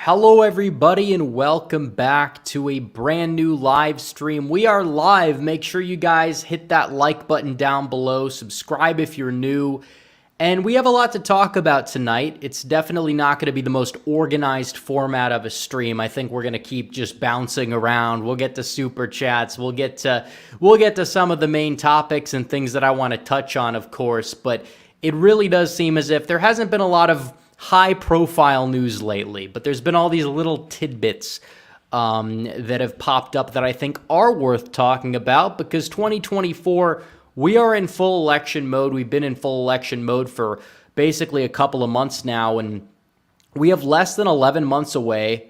Hello everybody and welcome back to a brand new live stream. We are live. Make sure you guys hit that like button down below, subscribe if you're new, and we have a lot to talk about tonight. It's definitely not going to be the most organized format of a stream. I think we're going to keep just bouncing around. We'll get to super chats, we'll get to some of the main topics and things that I want to touch on, of course, but it really does seem as if there hasn't been a lot of high-profile news lately, but there's been all these little tidbits that have popped up that I think are worth talking about because 2024, we are in full election mode. We've been in full election mode for basically a couple of months now, and we have less than 11 months away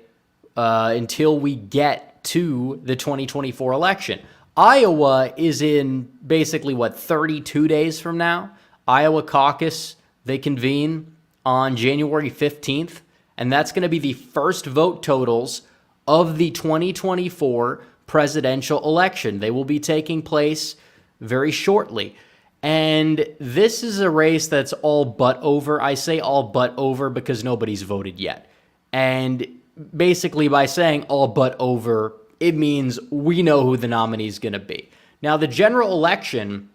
until we get to the 2024 election. Iowa is in basically, 32 days from now? Iowa caucus, they convene on January 15th, and that's going to be the first vote totals of the 2024 presidential election. They will be taking place very shortly. And this is a race that's all but over. I say all but over because nobody's voted yet. And basically by saying all but over, it means we know who the nominee is going to be. Now, the general election,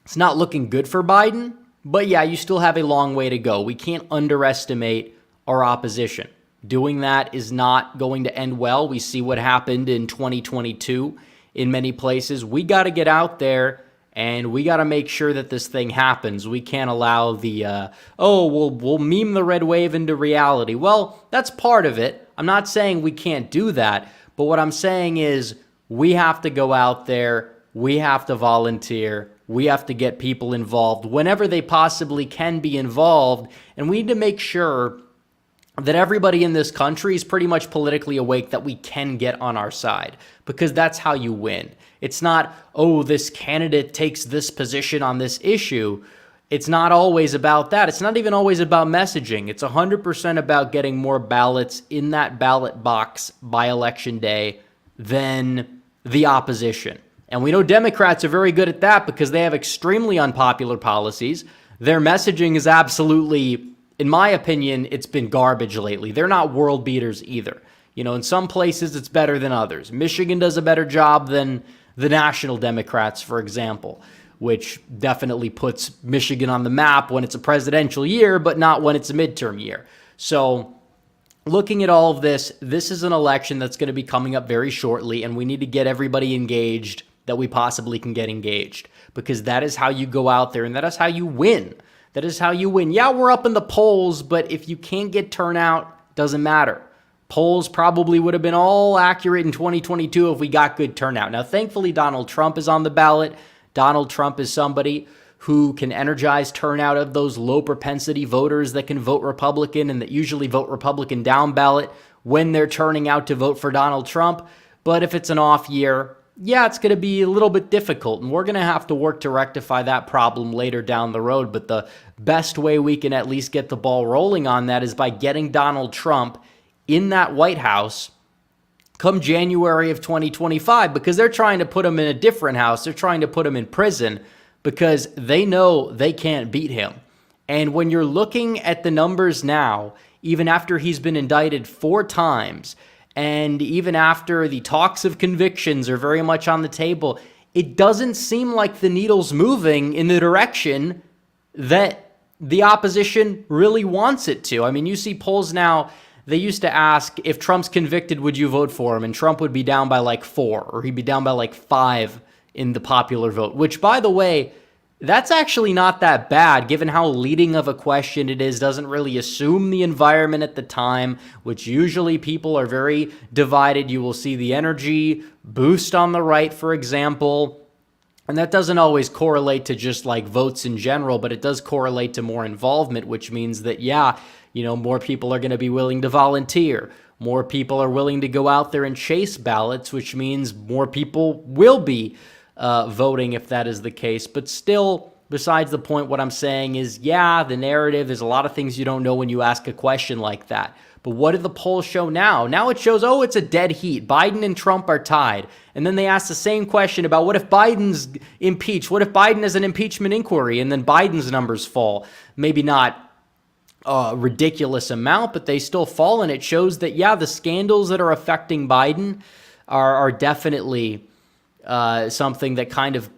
it's not looking good for Biden. But yeah, you still have a long way to go. We can't underestimate our opposition. Doing that is not going to end well. We see what happened in 2022 in many places. We got to get out there and we got to make sure that this thing happens. We can't allow the, we'll meme the red wave into reality. Well, that's part of it. I'm not saying we can't do that. But what I'm saying is we have to go out there. We have to volunteer. We have to get people involved whenever they possibly can be involved. And we need to make sure that everybody in this country is pretty much politically awake that we can get on our side, because that's how you win. It's not, oh, this candidate takes this position on this issue. It's not always about that. It's not even always about messaging. It's 100% about getting more ballots in that ballot box by election day than the opposition. And we know Democrats are very good at that because they have extremely unpopular policies. Their messaging is absolutely, in my opinion, it's been garbage lately. They're not world beaters either. You know, in some places it's better than others. Michigan does a better job than the National Democrats, for example, which definitely puts Michigan on the map when it's a presidential year, but not when it's a midterm year. So looking at all of this, this is an election that's going to be coming up very shortly, and we need to get everybody engaged that we possibly can get engaged, because that is how you go out there and that is how you win. That is how you win. Yeah, we're up in the polls, but if you can't get turnout, doesn't matter. Polls probably would have been all accurate in 2022 if we got good turnout. Now, thankfully, Donald Trump is on the ballot. Donald Trump is somebody who can energize turnout of those low propensity voters that can vote Republican and that usually vote Republican down ballot when they're turning out to vote for Donald Trump. But if it's an off year, yeah, it's going to be a little bit difficult, and we're going to have to work to rectify that problem later down the road. But the best way we can at least get the ball rolling on that is by getting Donald Trump in that White House come January of 2025, because they're trying to put him in a different house. They're trying to put him in prison because they know they can't beat him. And when you're looking at the numbers now, even after he's been indicted 4 times, and even after the talks of convictions are very much on the table, it doesn't seem like the needle's moving in the direction that the opposition really wants it to. I mean, you see polls now, they used to ask, if Trump's convicted, would you vote for him? And Trump would be down by like 4, or he'd be down by like 5 in the popular vote, which, by the way, that's actually not that bad, given how leading of a question it is. Doesn't really assume the environment at the time, which usually people are very divided. You will see the energy boost on the right, for example. And that doesn't always correlate to just like votes in general, but it does correlate to more involvement, which means that, yeah, you know, more people are going to be willing to volunteer. More people are willing to go out there and chase ballots, which means more people will be voting if that is the case. But still, besides the point, what I'm saying is, yeah, the narrative, there's a lot of things you don't know when you ask a question like that. But what did the polls show now? Now it shows, oh, it's a dead heat. Biden and Trump are tied. And then they ask the same question about what if Biden's impeached? What if Biden has an impeachment inquiry? And then Biden's numbers fall. Maybe not a ridiculous amount, but they still fall. And it shows that, yeah, the scandals that are affecting Biden are definitely something that kind of,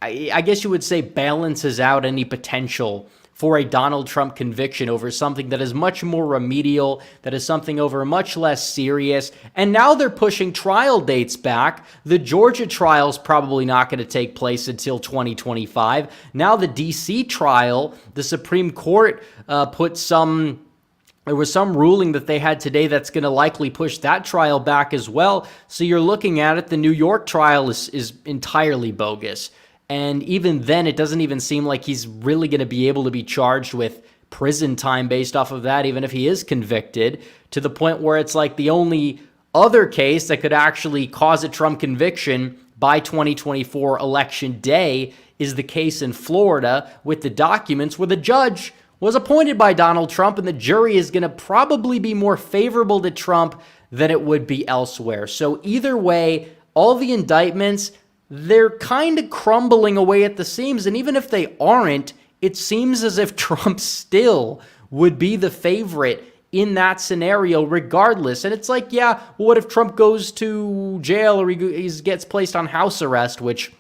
I guess you would say, balances out any potential for a Donald Trump conviction over something that is much more remedial, that is something over much less serious. And now they're pushing trial dates back. The Georgia trial is probably not going to take place until 2025. Now the D.C. trial, the Supreme Court there was some ruling that they had today that's going to likely push that trial back as well. So you're looking at it, the New York trial is entirely bogus. And even then, it doesn't even seem like he's really going to be able to be charged with prison time based off of that, even if he is convicted, to the point where it's like the only other case that could actually cause a Trump conviction by 2024 election day is the case in Florida with the documents where the judge was appointed by Donald Trump, and the jury is going to probably be more favorable to Trump than it would be elsewhere. So either way, all the indictments, they're kind of crumbling away at the seams. And even if they aren't, it seems as if Trump still would be the favorite in that scenario regardless. And it's like, yeah, well, what if Trump goes to jail or he gets placed on house arrest, which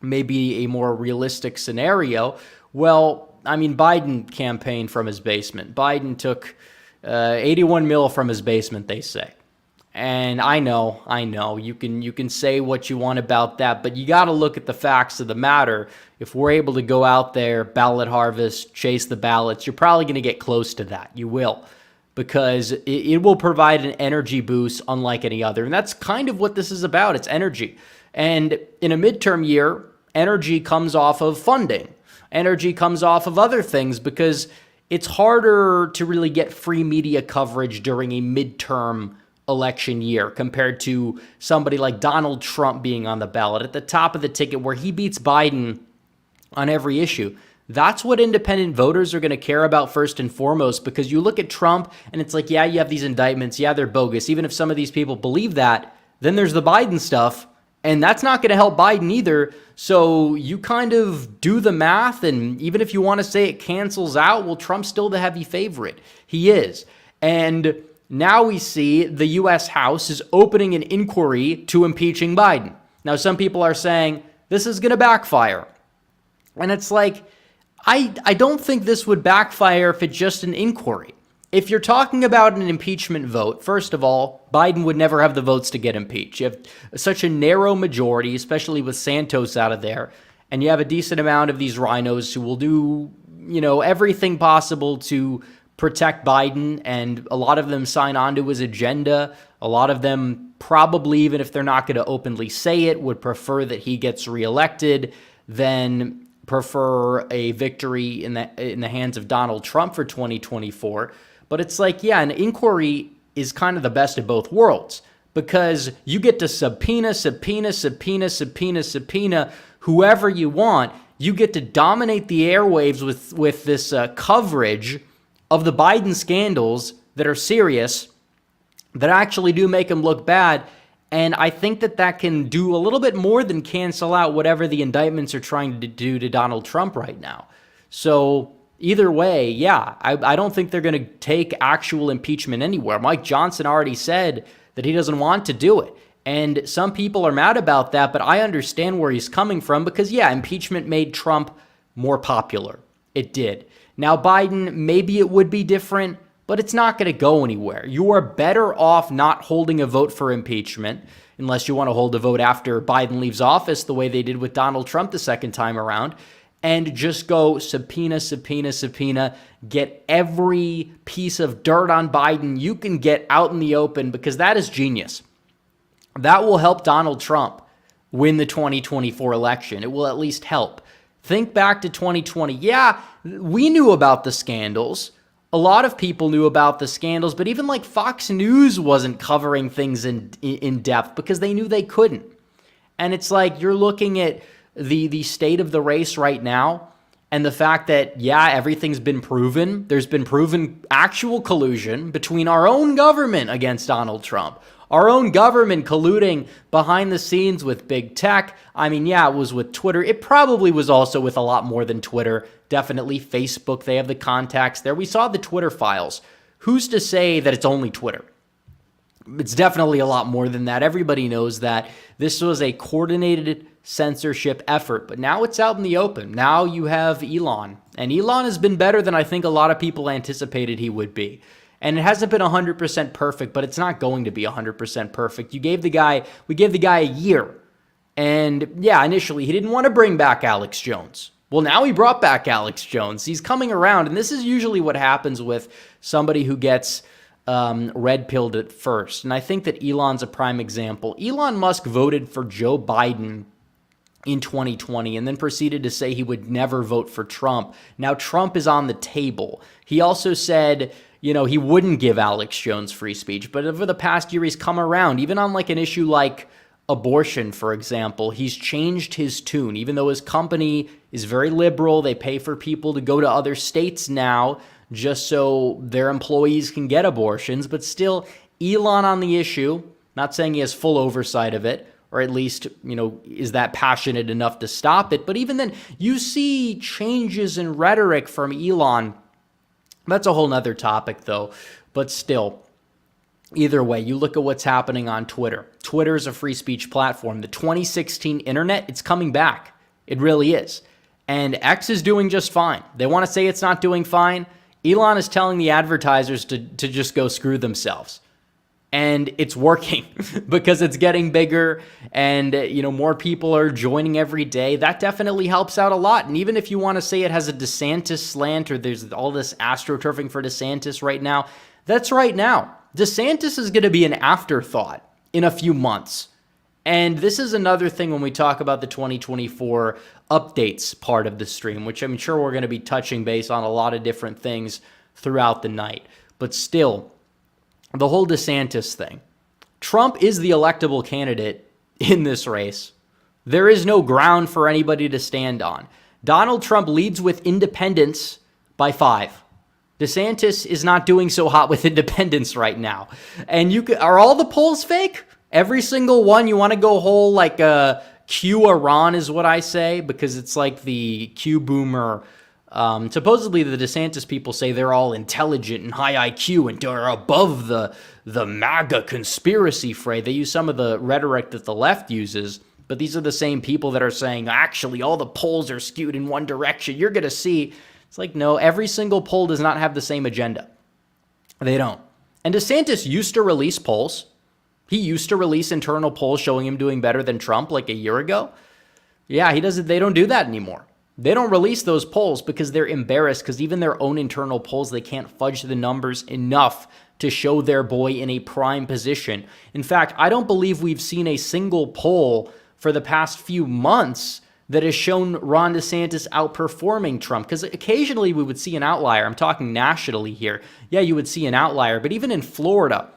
may be a more realistic scenario? Well, I mean, Biden campaigned from his basement. Biden took 81 mil from his basement, they say. And I know, you can say what you want about that, but you got to look at the facts of the matter. If we're able to go out there, ballot harvest, chase the ballots, you're probably going to get close to that. You will, because it will provide an energy boost unlike any other. And that's kind of what this is about. It's energy. And in a midterm year, energy comes off of funding. Energy comes off of other things because it's harder to really get free media coverage during a midterm election year compared to somebody like Donald Trump being on the ballot at the top of the ticket where he beats Biden on every issue. That's what independent voters are going to care about first and foremost, because you look at Trump and it's like, yeah, you have these indictments. Yeah, they're bogus. Even if some of these people believe that, then there's the Biden stuff, and that's not going to help Biden either. So you kind of do the math, and even if you want to say it cancels out, well, Trump's still the heavy favorite. He is. And now we see the U.S. House is opening an inquiry to impeaching Biden. Now, some people are saying this is going to backfire. And it's like, I don't think this would backfire if it's just an inquiry. If you're talking about an impeachment vote, first of all, Biden would never have the votes to get impeached. You have such a narrow majority, especially with Santos out of there, and you have a decent amount of these rhinos who will do, everything possible to protect Biden, and a lot of them sign on to his agenda. A lot of them probably, even if they're not going to openly say it, would prefer that he gets reelected than prefer a victory in the hands of Donald Trump for 2024. But it's like, yeah, an inquiry is kind of the best of both worlds, because you get to subpoena whoever you want. You get to dominate the airwaves with this coverage of the Biden scandals that are serious, that actually do make him look bad. And I think that can do a little bit more than cancel out whatever the indictments are trying to do to Donald Trump right now. So either way, yeah, I don't think they're going to take actual impeachment anywhere. Mike Johnson already said that he doesn't want to do it. And some people are mad about that, but I understand where he's coming from, because, yeah, impeachment made Trump more popular. It did. Now, Biden, maybe it would be different, but it's not going to go anywhere. You are better off not holding a vote for impeachment, unless you want to hold a vote after Biden leaves office, the way they did with Donald Trump the second time around, and just go subpoena, get every piece of dirt on Biden you can get out in the open, because that is genius. That will help Donald Trump win the 2024 election. It will at least help. Think back to 2020. Yeah, we knew about the scandals. A lot of people knew about the scandals, but even like Fox News wasn't covering things in depth because they knew they couldn't. And it's like, you're looking at the state of the race right now, and the fact that, yeah, everything's been proven. There's been proven actual collusion between our own government against Donald Trump. Our own government colluding behind the scenes with big tech. I mean, yeah, it was with Twitter. It probably was also with a lot more than Twitter. definitely. Facebook, they have the contacts there. We saw the Twitter files. Who's to say that it's only Twitter? It's definitely a lot more than that. Everybody knows that this was a coordinated censorship effort, but now it's out in the open. Now you have Elon, and Elon has been better than I think a lot of people anticipated he would be. And it hasn't been 100% perfect, but it's not going to be 100% perfect. We gave the guy a year. And yeah, initially he didn't want to bring back Alex Jones. Well, now he brought back Alex Jones. He's coming around, and this is usually what happens with somebody who gets red-pilled at first. And I think that Elon's a prime example. Elon Musk voted for Joe Biden in 2020 and then proceeded to say he would never vote for Trump. Now Trump is on the table. He also said, he wouldn't give Alex Jones free speech. But over the past year, he's come around, even on like an issue like abortion, for example. He's changed his tune, even though his company is very liberal. They pay for people to go to other states now just so their employees can get abortions. But still, Elon on the issue, not saying he has full oversight of it, or at least, is that passionate enough to stop it. But even then, you see changes in rhetoric from Elon. That's a whole nother topic, though. But still, either way, you look at what's happening on Twitter. Twitter is a free speech platform. The 2016 internet, it's coming back. It really is. And X is doing just fine. They want to say it's not doing fine. Elon is telling the advertisers to just go screw themselves. And it's working because it's getting bigger and, more people are joining every day. That definitely helps out a lot. And even if you want to say it has a DeSantis slant or there's all this astroturfing for DeSantis right now, that's right now. DeSantis is going to be an afterthought in a few months. And this is another thing when we talk about the 2024 updates part of the stream, which I'm sure we're going to be touching base on a lot of different things throughout the night. But still, the whole DeSantis thing. Trump is the electable candidate in this race. There is no ground for anybody to stand on. Donald Trump leads with independents by 5. DeSantis is not doing so hot with independents right now. And are all the polls fake? Every single one? You want to go whole like Q Iran is what I say, because it's like the Q boomer. Supposedly the DeSantis people say they're all intelligent and high IQ and are above the MAGA conspiracy fray. They use some of the rhetoric that the left uses, but these are the same people that are saying, actually, all the polls are skewed in one direction. You're going to see. It's like, no, every single poll does not have the same agenda. They don't. And DeSantis used to release polls. He used to release internal polls showing him doing better than Trump like a year ago. Yeah, he doesn't. They don't do that anymore. They don't release those polls because they're embarrassed, because even their own internal polls, they can't fudge the numbers enough to show their boy in a prime position. In fact, I don't believe we've seen a single poll for the past few months that has shown Ron DeSantis outperforming Trump, because occasionally we would see an outlier. I'm talking nationally here. Yeah, you would see an outlier, but even in Florida,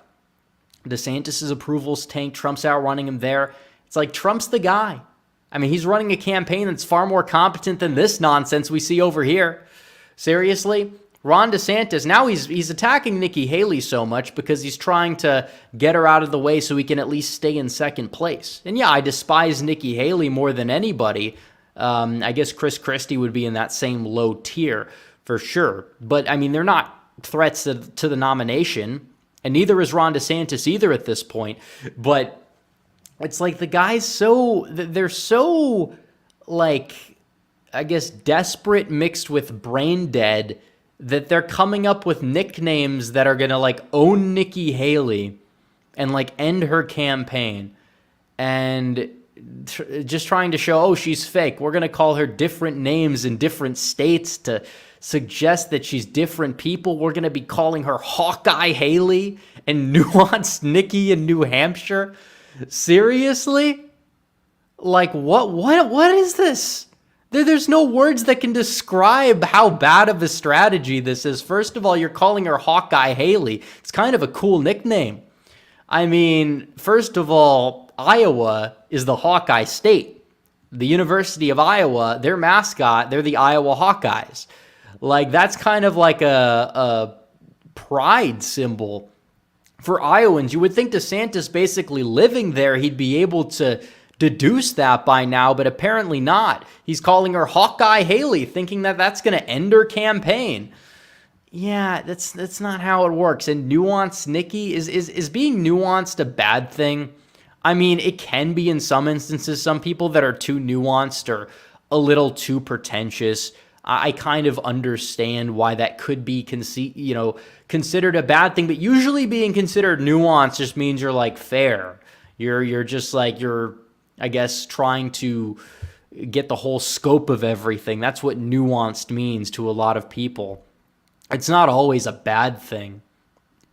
DeSantis' approvals tanked. Trump's outrunning him there. It's like Trump's the guy. I mean, he's running a campaign that's far more competent than this nonsense we see over here. Seriously? Ron DeSantis, now he's attacking Nikki Haley so much because he's trying to get her out of the way so he can at least stay in second place. And yeah, I despise Nikki Haley more than anybody. I guess Chris Christie would be in that same low tier for sure. But, I mean, they're not threats to the nomination, and neither is Ron DeSantis either at this point. But it's like the guys they're so, like, I guess desperate mixed with brain dead that they're coming up with nicknames that are going to, like, own Nikki Haley and, like, end her campaign. And just trying to show, she's fake. We're going to call her different names in different states to suggest that she's different people. We're going to be calling her Hawkeye Haley and Nuanced Nikki in New Hampshire. Seriously? Like, what is this? There's no words that can describe how bad of a strategy this is. First of all, you're calling her Hawkeye Haley. It's kind of a cool nickname. I mean, first of all, Iowa is the Hawkeye state. The University of Iowa, their mascot, they're the Iowa Hawkeyes. Like, that's kind of like a pride symbol for Iowans. You would think DeSantis basically living there, he'd be able to deduce that by now, but apparently not. He's calling her Hawkeye Haley, thinking that that's going to end her campaign. Yeah, that's not how it works. And nuanced Nikki, is being nuanced a bad thing? I mean, it can be in some instances. Some people that are too nuanced or a little too pretentious, I kind of understand why that could be considered a bad thing. But usually being considered nuanced just means you're like fair. You're just like, I guess, trying to get the whole scope of everything. That's what nuanced means to a lot of people. It's not always a bad thing.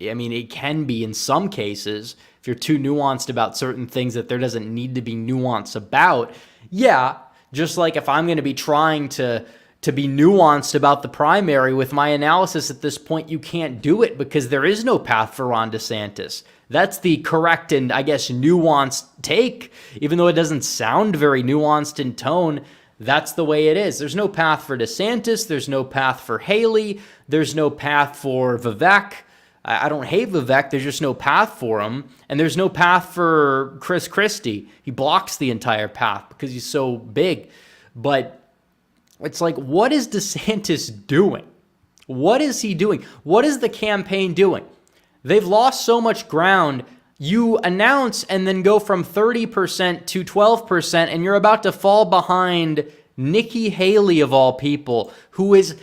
I mean, it can be in some cases if you're too nuanced about certain things that there doesn't need to be nuance about. Yeah, just like if I'm going to be trying to be nuanced about the primary with my analysis at this point, you can't do it because there is no path for Ron DeSantis. That's the correct and, I guess, nuanced take. Even though it doesn't sound very nuanced in tone, that's the way it is. There's no path for DeSantis. There's no path for Haley. There's no path for Vivek. I don't hate Vivek. There's just no path for him. And there's no path for Chris Christie. He blocks the entire path because he's so big. But it's like, what is DeSantis doing? What is he doing? What is the campaign doing? They've lost so much ground. You announce and then go from 30% to 12%, and you're about to fall behind Nikki Haley, of all people, who is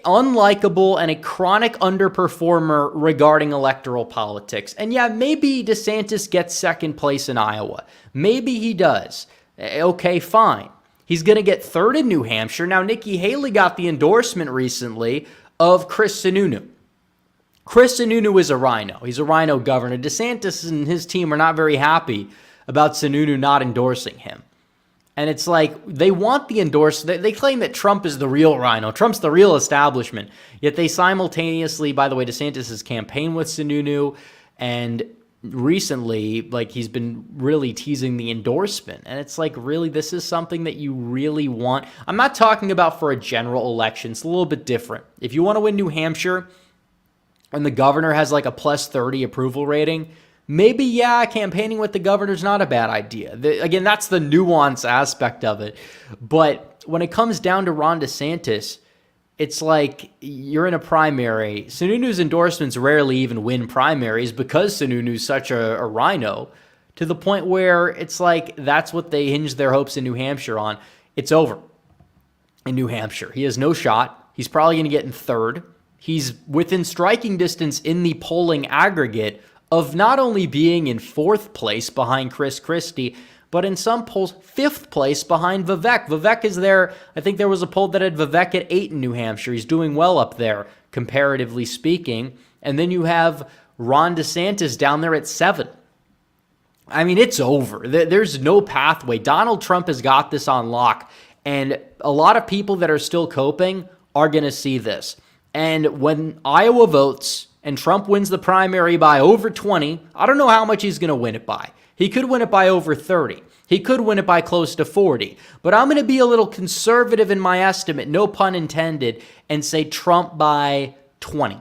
unlikable and a chronic underperformer regarding electoral politics. And yeah, maybe DeSantis gets second place in Iowa. Maybe he does. Okay, fine. He's going to get third in New Hampshire. Now, Nikki Haley got the endorsement recently of Chris Sununu. Chris Sununu is a rhino. He's a rhino governor. DeSantis and his team are not very happy about Sununu not endorsing him. And it's like they want the endorsement. They claim that Trump is the real rhino. Trump's the real establishment. Yet they simultaneously, by the way, DeSantis has campaigned with Sununu, and recently, like, he's been really teasing the endorsement. And it's like, really, this is something that you really want? I'm not talking about for a general election. It's a little bit different. If you want to win New Hampshire and the governor has like a plus 30 approval rating, maybe, yeah, campaigning with the governor's not a bad idea. Again, that's the nuance aspect of it. But when it comes down to Ron DeSantis, it's like you're in a primary. Sununu's endorsements rarely even win primaries because Sununu's such a rhino, to the point where it's like that's what they hinge their hopes in New Hampshire on. It's over in New Hampshire. He has no shot. He's probably going to get in third. He's within striking distance in the polling aggregate of not only being in fourth place behind Chris Christie, but in some polls, fifth place behind Vivek. Vivek is there. I think there was a poll that had Vivek at 8 in New Hampshire. He's doing well up there, comparatively speaking. And then you have Ron DeSantis down there at 7. I mean, it's over. There's no pathway. Donald Trump has got this on lock. And a lot of people that are still coping are going to see this. And when Iowa votes and Trump wins the primary by over 20, I don't know how much he's going to win it by. He could win it by over 30. He could win it by close to 40. But I'm going to be a little conservative in my estimate, no pun intended, and say Trump by 20.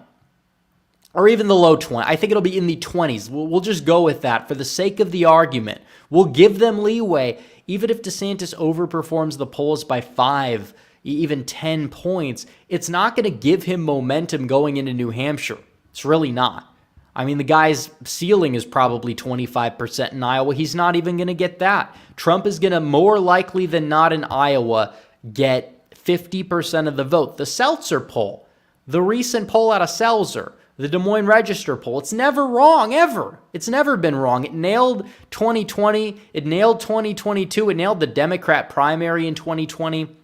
Or even the low 20. I think it'll be in the 20s. We'll just go with that for the sake of the argument. We'll give them leeway. Even if DeSantis overperforms the polls by 5, even 10 points, it's not going to give him momentum going into New Hampshire. It's really not. I mean, the guy's ceiling is probably 25% in Iowa. He's not even going to get that. Trump is going to more likely than not in Iowa get 50% of the vote. The Seltzer poll, the recent poll out of Seltzer, the Des Moines Register poll, it's never wrong, ever. It's never been wrong. It nailed 2020. It nailed 2022. It nailed the Democrat primary in 2020.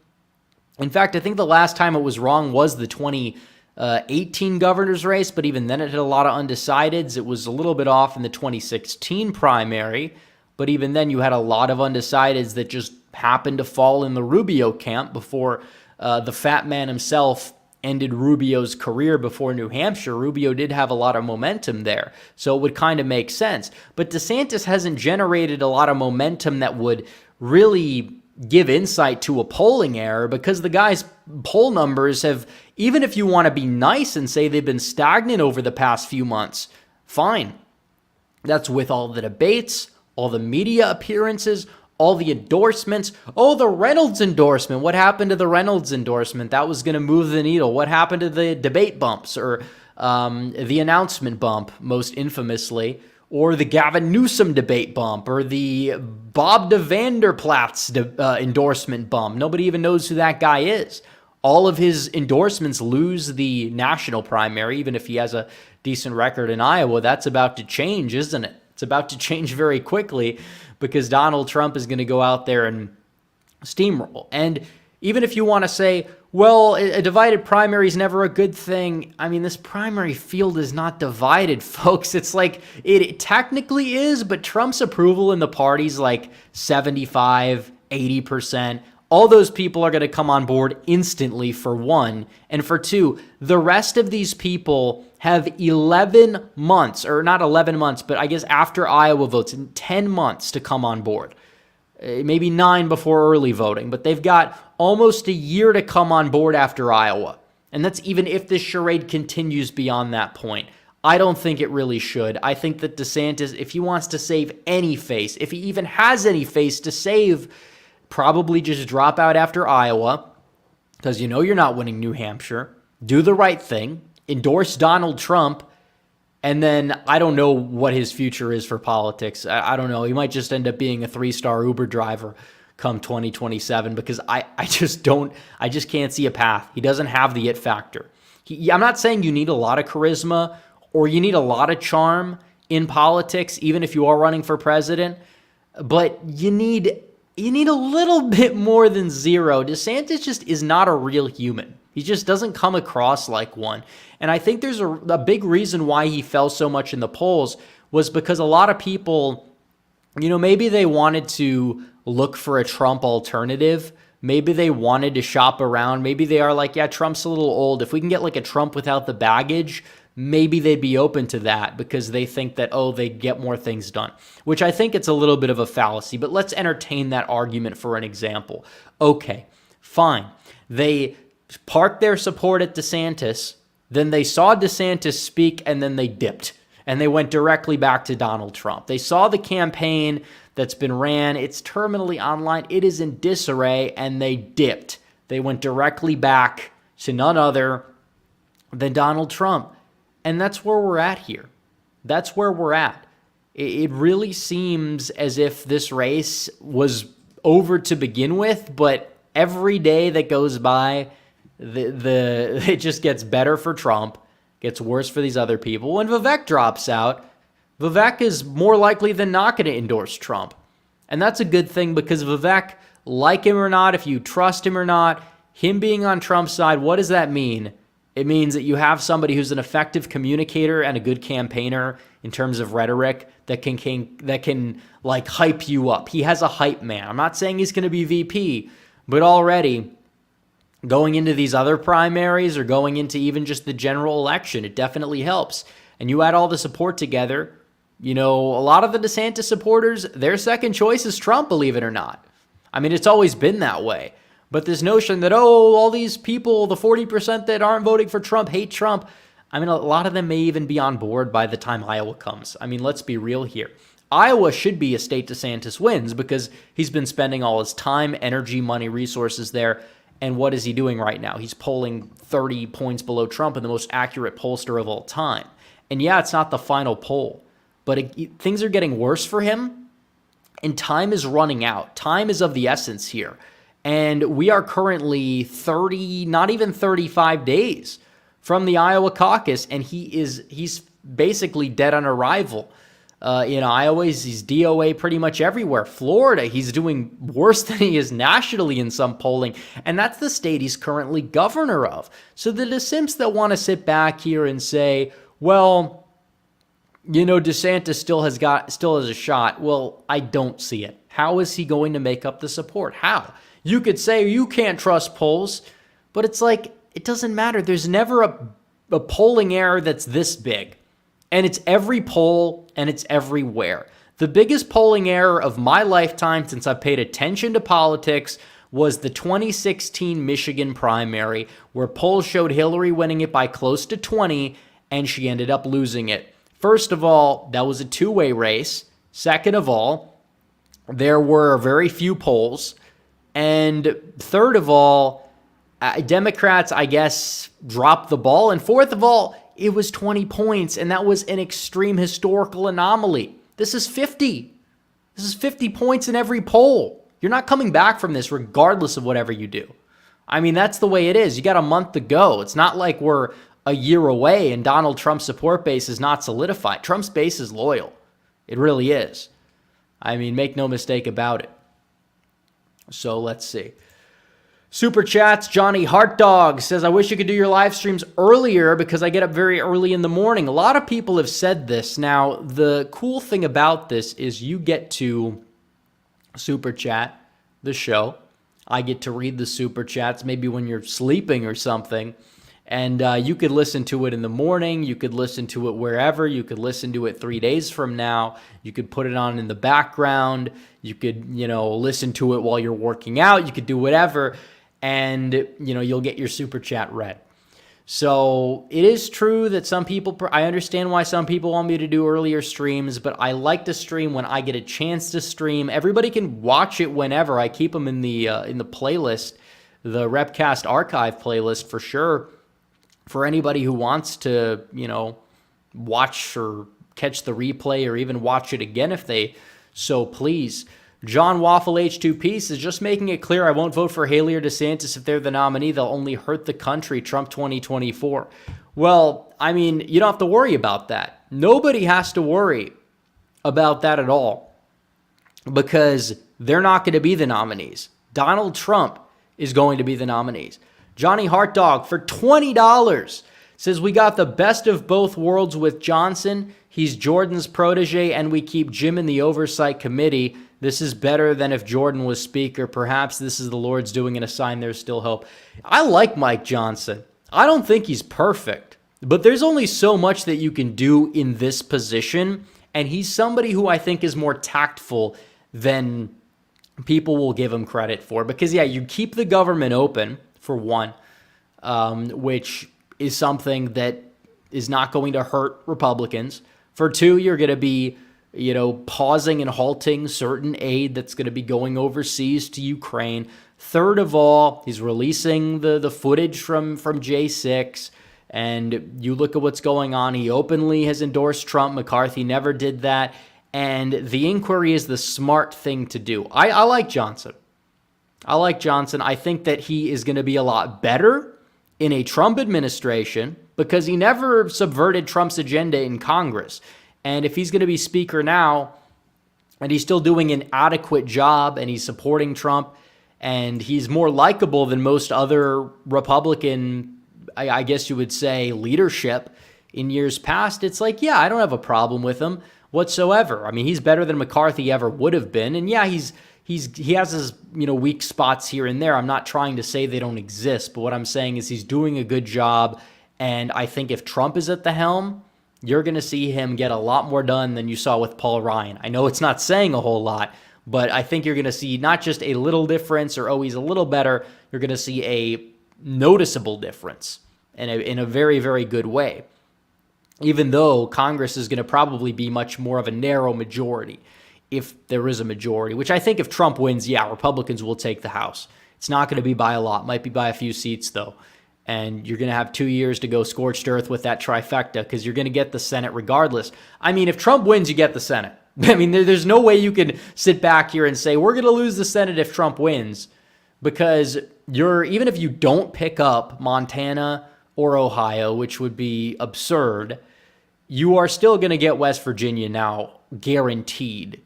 In fact, I think the last time it was wrong was the 2018 governor's race, but even then it had a lot of undecideds. It was a little bit off in the 2016 primary, but even then you had a lot of undecideds that just happened to fall in the Rubio camp before the fat man himself ended Rubio's career before New Hampshire. Rubio did have a lot of momentum there, so it would kind of make sense. But DeSantis hasn't generated a lot of momentum that would really give insight to a polling error, because the guy's poll numbers have, even if you want to be nice and say they've been stagnant over the past few months, fine. That's with all the debates, all the media appearances, all the endorsements. Oh, the Reynolds endorsement. What happened to the Reynolds endorsement? That was going to move the needle. What happened to the debate bumps or the announcement bump, most infamously, or the Gavin Newsom debate bump or the Bob de Vanderplat's endorsement bump? Nobody even knows who that guy is. All of his endorsements lose the national primary, even if he has a decent record in Iowa. That's about to change, isn't it? It's about to change very quickly because Donald Trump is going to go out there and steamroll. And even if you want to say, well, a divided primary is never a good thing. I mean, this primary field is not divided, folks. It's like it technically is, but Trump's approval in the party's like 75, 80%. All those people are going to come on board instantly, for one. And for two, the rest of these people have 11 months, or not 11 months, but I guess after Iowa votes, in 10 months to come on board. Maybe 9 before early voting, but they've got almost a year to come on board after Iowa. And that's even if this charade continues beyond that point. I don't think it really should. I think that DeSantis, if he wants to save any face, if he even has any face to save, probably just drop out after Iowa, because you know you're not winning New Hampshire. Do the right thing. Endorse Donald Trump. And then I don't know what his future is for politics. I don't know. He might just end up being a 3-star Uber driver come 2027 because I just can't see a path. He doesn't have the it factor. I'm not saying you need a lot of charisma or you need a lot of charm in politics, even if you are running for president, but you need a little bit more than zero. DeSantis just is not a real human. He just doesn't come across like one. And I think there's a big reason why he fell so much in the polls was because a lot of people, maybe they wanted to look for a Trump alternative. Maybe they wanted to shop around. Maybe they are like, yeah, Trump's a little old. If we can get like a Trump without the baggage, maybe they'd be open to that because they think that, they get more things done, which I think it's a little bit of a fallacy. But let's entertain that argument for an example. Okay, fine. They parked their support at DeSantis, then they saw DeSantis speak, and then they dipped, and they went directly back to Donald Trump. They saw the campaign that's been ran. It's terminally online. It is in disarray, and they dipped. They went directly back to none other than Donald Trump. And that's where we're at here. That's where we're at. It really seems as if this race was over to begin with, but every day that goes by, it just gets better for Trump, gets worse for these other people. When Vivek drops out, Vivek is more likely than not going to endorse Trump. And that's a good thing because Vivek, like him or not, if you trust him or not, him being on Trump's side, what does that mean? It means that you have somebody who's an effective communicator and a good campaigner in terms of rhetoric that can like hype you up. He has a hype man. I'm not saying he's going to be VP, but already going into these other primaries or going into even just the general election, it definitely helps. And you add all the support together, a lot of the DeSantis supporters, their second choice is Trump, believe it or not. I mean, it's always been that way. But this notion that, all these people, the 40% that aren't voting for Trump, hate Trump, I mean, a lot of them may even be on board by the time Iowa comes. I mean, let's be real here. Iowa should be a state DeSantis wins because he's been spending all his time, energy, money, resources there. And what is he doing right now? He's polling 30 points below Trump and the most accurate pollster of all time. And yeah, it's not the final poll, but things are getting worse for him and time is running out. Time is of the essence here. And we are currently 30, not even 35 days from the Iowa caucus, and he's basically dead on arrival. In Iowa, he's DOA pretty much everywhere. Florida, he's doing worse than he is nationally in some polling, and that's the state he's currently governor of. So the DeSimps that want to sit back here and say, well, DeSantis still has a shot. Well, I don't see it. How is he going to make up the support? How? You could say you can't trust polls, but it's like, it doesn't matter. There's never a polling error that's this big. And it's every poll and it's everywhere. The biggest polling error of my lifetime since I've paid attention to politics was the 2016 Michigan primary, where polls showed Hillary winning it by close to 20, and she ended up losing it. First of all, that was a two-way race. Second of all, there were very few polls. And third of all, Democrats, I guess, dropped the ball. And fourth of all, it was 20 points, and that was an extreme historical anomaly. This is 50. This is 50 points in every poll. You're not coming back from this regardless of whatever you do. I mean, that's the way it is. You got a month to go. It's not like we're a year away and Donald Trump's support base is not solidified. Trump's base is loyal. It really is. I mean, make no mistake about it. So let's see. Super chats. Johnny Heartdog says, I wish you could do your live streams earlier because I get up very early in the morning. A lot of people have said this. Now, the cool thing about this is you get to super chat the show. I get to read the super chats maybe when you're sleeping or something. And you could listen to it in the morning. You could listen to it wherever. You could listen to it 3 days from now. You could put it on in the background. You could, listen to it while you're working out. You could do whatever. And, you'll get your super chat read. So it is true that some people, I understand why some people want me to do earlier streams, but I like to stream when I get a chance to stream. Everybody can watch it whenever. I keep them in the playlist, the Repcast archive playlist for sure. For anybody who wants to, watch or catch the replay or even watch it again if they so please. John Waffle H2P says, just making it clear I won't vote for Haley or DeSantis if they're the nominee. They'll only hurt the country, Trump 2024. Well, I mean, you don't have to worry about that. Nobody has to worry about that at all because they're not going to be the nominees. Donald Trump is going to be the nominees. Johnny Heartdog for $20 says, we got the best of both worlds with Johnson. He's Jordan's protege, and we keep Jim in the oversight committee. This is better than if Jordan was speaker. Perhaps this is the Lord's doing, and a sign there's still hope. I like Mike Johnson. I don't think he's perfect, but there's only so much that you can do in this position, and he's somebody who I think is more tactful than people will give him credit for. Because, yeah, you keep the government open, for one, which is something that is not going to hurt Republicans. For two, you're going to be, pausing and halting certain aid that's going to be going overseas to Ukraine. Third of all, he's releasing the footage from J6, and you look at what's going on. He openly has endorsed Trump. McCarthy never did that, and the inquiry is the smart thing to do. I like Johnson. I think that he is going to be a lot better in a Trump administration because he never subverted Trump's agenda in Congress. And if he's going to be speaker now and he's still doing an adequate job and he's supporting Trump and he's more likable than most other Republican, I guess you would say, leadership in years past, it's like, yeah, I don't have a problem with him whatsoever. I mean, he's better than McCarthy ever would have been. And yeah, he has his, weak spots here and there. I'm not trying to say they don't exist, but what I'm saying is he's doing a good job. And I think if Trump is at the helm, you're going to see him get a lot more done than you saw with Paul Ryan. I know it's not saying a whole lot, but I think you're going to see not just a little difference or, he's a little better. You're going to see a noticeable difference in a very, very good way. Even though Congress is going to probably be much more of a narrow majority. If there is a majority, which I think if Trump wins, yeah, Republicans will take the House. It's not going to be by a lot. Might be by a few seats, though. And you're going to have 2 years to go scorched earth with that trifecta because you're going to get the Senate regardless. I mean, if Trump wins, you get the Senate. I mean, there's no way you can sit back here and say, we're going to lose the Senate if Trump wins because even if you don't pick up Montana or Ohio, which would be absurd, you are still going to get West Virginia now, guaranteed.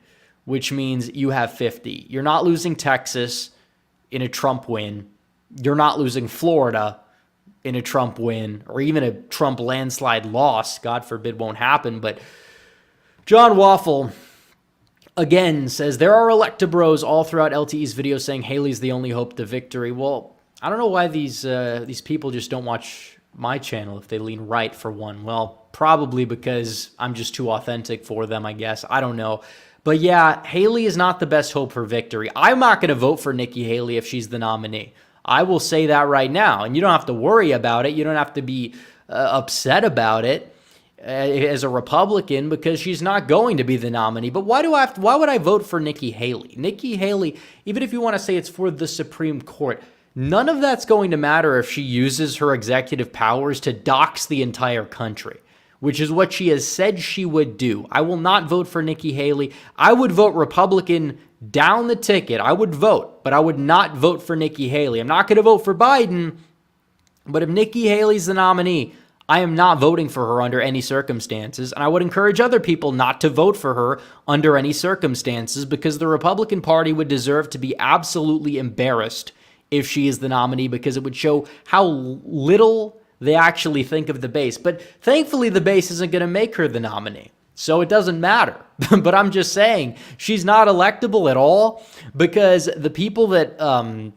Which means you have 50. You're not losing Texas in a Trump win. You're not losing Florida in a Trump win or even a Trump landslide loss. God forbid won't happen. But John Waffle, again, says, there are electabros all throughout LTE's video saying Haley's the only hope to victory. Well, I don't know why these people just don't watch my channel if they lean right for one. Well, probably because I'm just too authentic for them, I guess. I don't know. But yeah, Haley is not the best hope for victory. I'm not going to vote for Nikki Haley if she's the nominee. I will say that right now. And you don't have to worry about it. You don't have to be upset about it. as a Republican because she's not going to be the nominee. But why would I vote for Nikki Haley? Nikki Haley, even if you want to say it's for the Supreme Court, none of that's going to matter if she uses her executive powers to dox the entire country, which is what she has said she would do. I will not vote for Nikki Haley. I would vote Republican down the ticket. I would vote, but I would not vote for Nikki Haley. I'm not going to vote for Biden, but if Nikki Haley's the nominee, I am not voting for her under any circumstances, and I would encourage other people not to vote for her under any circumstances because the Republican Party would deserve to be absolutely embarrassed if she is the nominee because it would show how little they actually think of the base. But thankfully, the base isn't going to make her the nominee, so it doesn't matter. But I'm just saying, she's not electable at all because the people that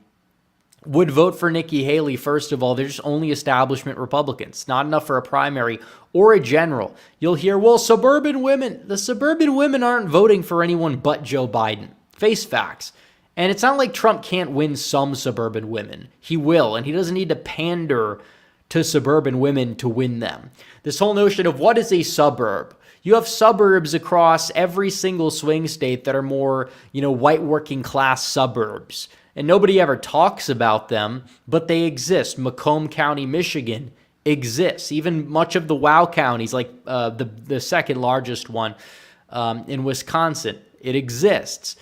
would vote for Nikki Haley, first of all, they're just only establishment Republicans, not enough for a primary or a general. You'll hear, well, suburban women. The suburban women aren't voting for anyone but Joe Biden. Face facts. And it's not like Trump can't win some suburban women. He will, and he doesn't need to pander to suburban women to win them. This whole notion of what is a suburb? You have suburbs across every single swing state that are more, white working class suburbs. And nobody ever talks about them, but they exist. Macomb County, Michigan exists. Even much of the WOW counties, like the second largest one in Wisconsin, it exists.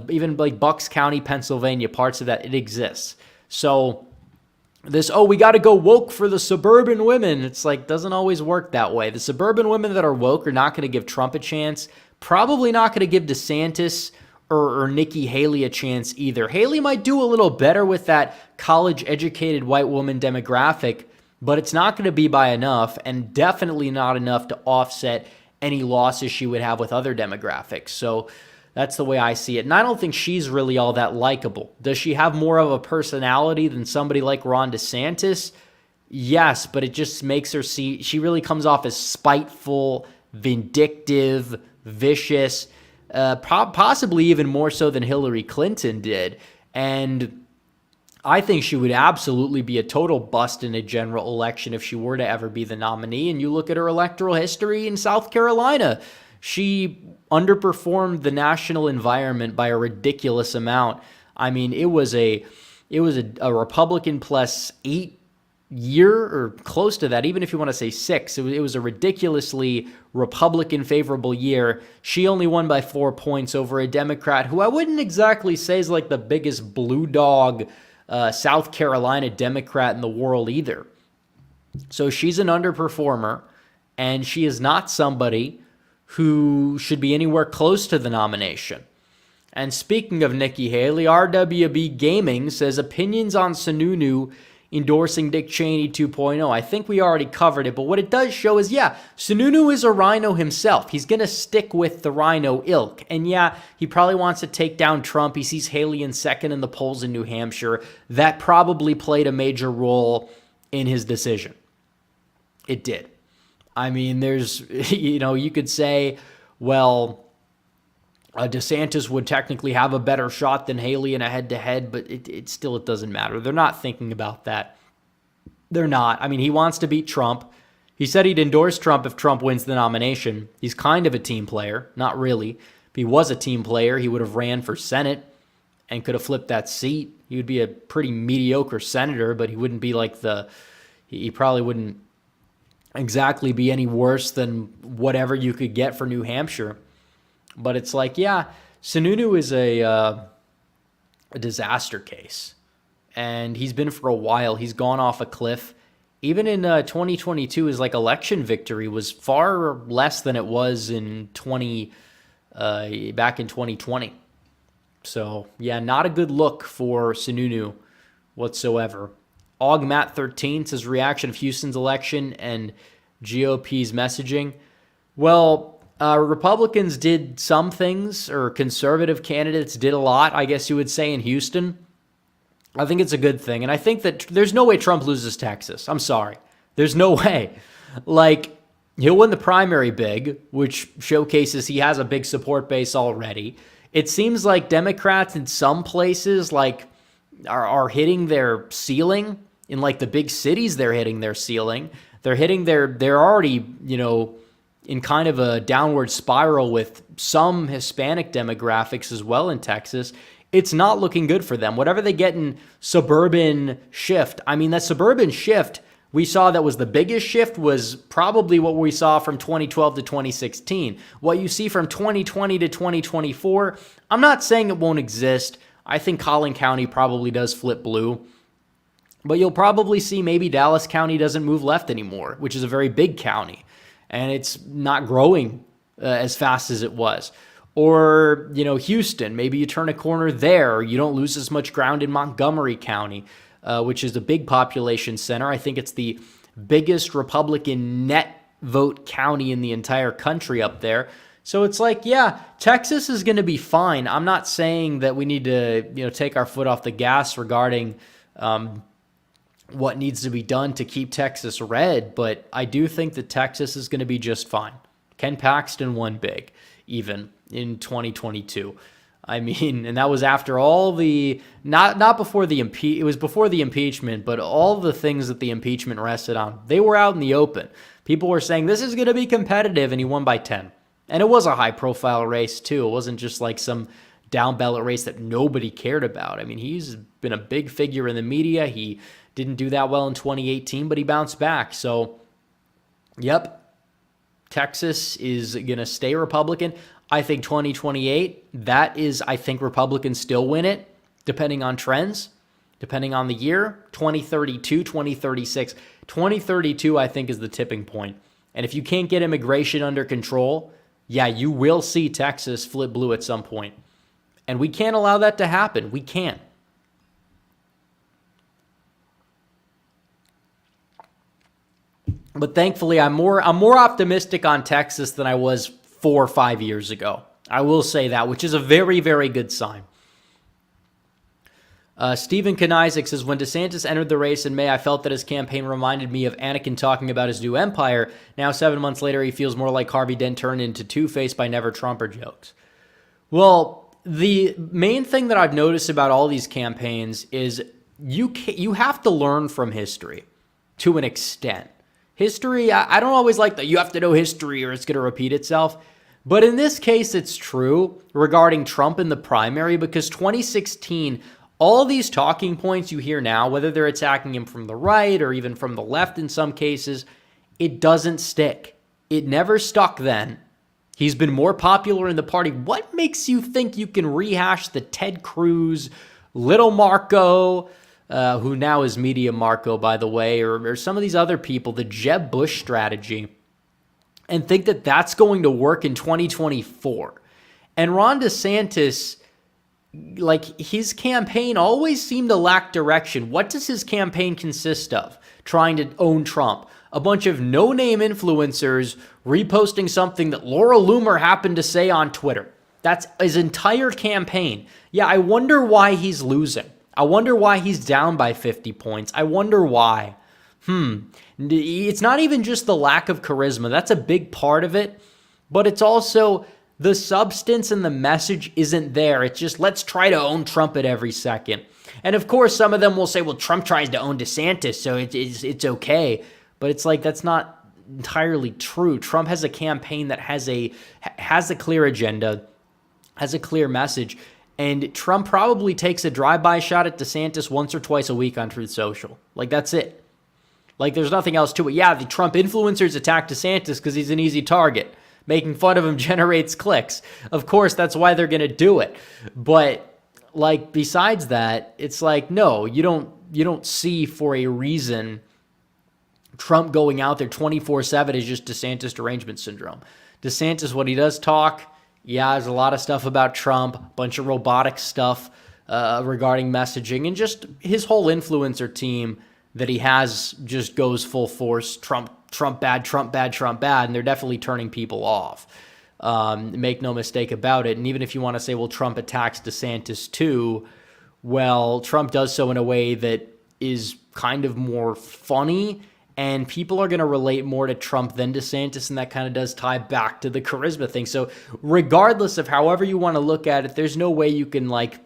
Even like Bucks County, Pennsylvania, parts of that, it exists. So we got to go woke for the suburban women. It's like, doesn't always work that way. The suburban women that are woke are not going to give Trump a chance. Probably not going to give DeSantis or Nikki Haley a chance either. Haley might do a little better with that college-educated white woman demographic, but it's not going to be by enough, and definitely not enough to offset any losses she would have with other demographics. So that's the way I see it. And I don't think she's really all that likable. Does she have more of a personality than somebody like Ron DeSantis? Yes, but it just makes her she really comes off as spiteful, vindictive, vicious, possibly even more so than Hillary Clinton did. And I think she would absolutely be a total bust in a general election if she were to ever be the nominee. And you look at her electoral history in South Carolina, she underperformed the national environment by a ridiculous amount. I mean, it was a Republican plus 8 year or close to that, even if you want to say 6. It was a ridiculously Republican favorable year. She only won by 4 points over a Democrat who I wouldn't exactly say is like the biggest blue dog South Carolina Democrat in the world either. So she's an underperformer, and she is not somebody who should be anywhere close to the nomination. And speaking of Nikki Haley, RWB Gaming says opinions on Sununu endorsing Dick Cheney 2.0. I think we already covered it, but what it does show is, Sununu is a rhino himself. He's going to stick with the rhino ilk. And he probably wants to take down Trump. He sees Haley in second in the polls in New Hampshire. That probably played a major role in his decision. It did. I mean, there's, you could say, well, DeSantis would technically have a better shot than Haley in a head-to-head, but it still doesn't matter. They're not thinking about that. They're not. I mean, he wants to beat Trump. He said he'd endorse Trump if Trump wins the nomination. He's kind of a team player. Not really. If he was a team player, he would have ran for Senate and could have flipped that seat. He would be a pretty mediocre senator, but he wouldn't be like he probably wouldn't exactly be any worse than whatever you could get for New Hampshire. But it's like, Sununu is a disaster case. And he's been for a while. He's gone off a cliff. Even in 2022, his election victory was far less than it was in back in 2020. So, not a good look for Sununu whatsoever. Augmat13 says reaction of Houston's election and GOP's messaging. Well, Republicans did some things, or conservative candidates did a lot, I guess you would say, in Houston. I think it's a good thing. And I think that there's no way Trump loses Texas. I'm sorry. There's no way. He'll win the primary big, which showcases he has a big support base already. It seems like Democrats in some places are hitting their ceiling. In the big cities, they're hitting their ceiling. They're already, in kind of a downward spiral with some Hispanic demographics as well in Texas. It's not looking good for them. Whatever they get in suburban shift, I mean, that suburban shift we saw that was the biggest shift was probably what we saw from 2012 to 2016. What you see from 2020 to 2024, I'm not saying it won't exist. I think Collin County probably does flip blue. But you'll probably see maybe Dallas County doesn't move left anymore, which is a very big county. And it's not growing as fast as it was. Or, Houston, maybe you turn a corner there, or you don't lose as much ground in Montgomery County, which is a big population center. I think it's the biggest Republican net vote county in the entire country up there. So it's like, yeah, Texas is going to be fine. I'm not saying that we need to, take our foot off the gas regarding what needs to be done to keep Texas red, but I do think that Texas is going to be just fine. Ken Paxton won big, even in 2022. I mean, and that was after all the, not before the it was before the impeachment, but all the things that the impeachment rested on, they were out in the open. People were saying this is going to be competitive, and he won by 10. And it was a high-profile race, too. It wasn't just like some down-ballot race that nobody cared about. I mean, he's been a big figure in the media. He didn't do that well in 2018, but he bounced back. So, yep, Texas is going to stay Republican. I think 2028, I think Republicans still win it, depending on trends, depending on the year. 2032, 2036. 2032, I think, is the tipping point. And if you can't get immigration under control, yeah, you will see Texas flip blue at some point. And we can't allow that to happen. We can't. But thankfully, I'm more optimistic on Texas than I was 4 or 5 years ago. I will say that, which is a very, very good sign. Stephen Kanizik says, when DeSantis entered the race in May, I felt that his campaign reminded me of Anakin talking about his new empire. Now, 7 months later, he feels more like Harvey Dent turned into Two-Face by Never Trumper jokes. Well, the main thing that I've noticed about all these campaigns is you have to learn from history to an extent. History, I don't always like that you have to know history or it's going to repeat itself. But in this case, it's true regarding Trump in the primary because 2016, all these talking points you hear now, whether they're attacking him from the right or even from the left in some cases, it doesn't stick. It never stuck then. He's been more popular in the party. What makes you think you can rehash the Ted Cruz, Little Marco, who now is Media Marco, by the way, or some of these other people, the Jeb Bush strategy, and think that that's going to work in 2024? And Ron DeSantis, like, his campaign always seemed to lack direction. What does his campaign consist of? Trying to own Trump. A bunch of no-name influencers reposting something that Laura Loomer happened to say on Twitter. That's his entire campaign. Yeah, I wonder why he's losing. I wonder why he's down by 50 points. I wonder why. It's not even just the lack of charisma. That's a big part of it. But it's also the substance and the message isn't there. It's just, let's try to own Trump at every second. And of course, some of them will say, well, Trump tries to own DeSantis, so it's okay. But it's like, that's not entirely true. Trump has a campaign that has a clear agenda, has a clear message. And Trump probably takes a drive-by shot at DeSantis once or twice a week on Truth Social. Like, that's it. Like, there's nothing else to it. Yeah, the Trump influencers attack DeSantis because he's an easy target. Making fun of him generates clicks. Of course, that's why they're going to do it. But, like, besides that, it's like, no, you don't see for a reason Trump going out there 24/7 is just DeSantis derangement syndrome. DeSantis, when he does talk, yeah, there's a lot of stuff about Trump, a bunch of robotic stuff regarding messaging, and just his whole influencer team that he has just goes full force. Trump bad, Trump bad, Trump bad, and they're definitely turning people off. Make no mistake about it. And even if you want to say, well, Trump attacks DeSantis too, well, Trump does so in a way that is kind of more funny, and people are going to relate more to Trump than DeSantis, and that kind of does tie back to the charisma thing. So regardless of however you want to look at it, there's no way you can, like,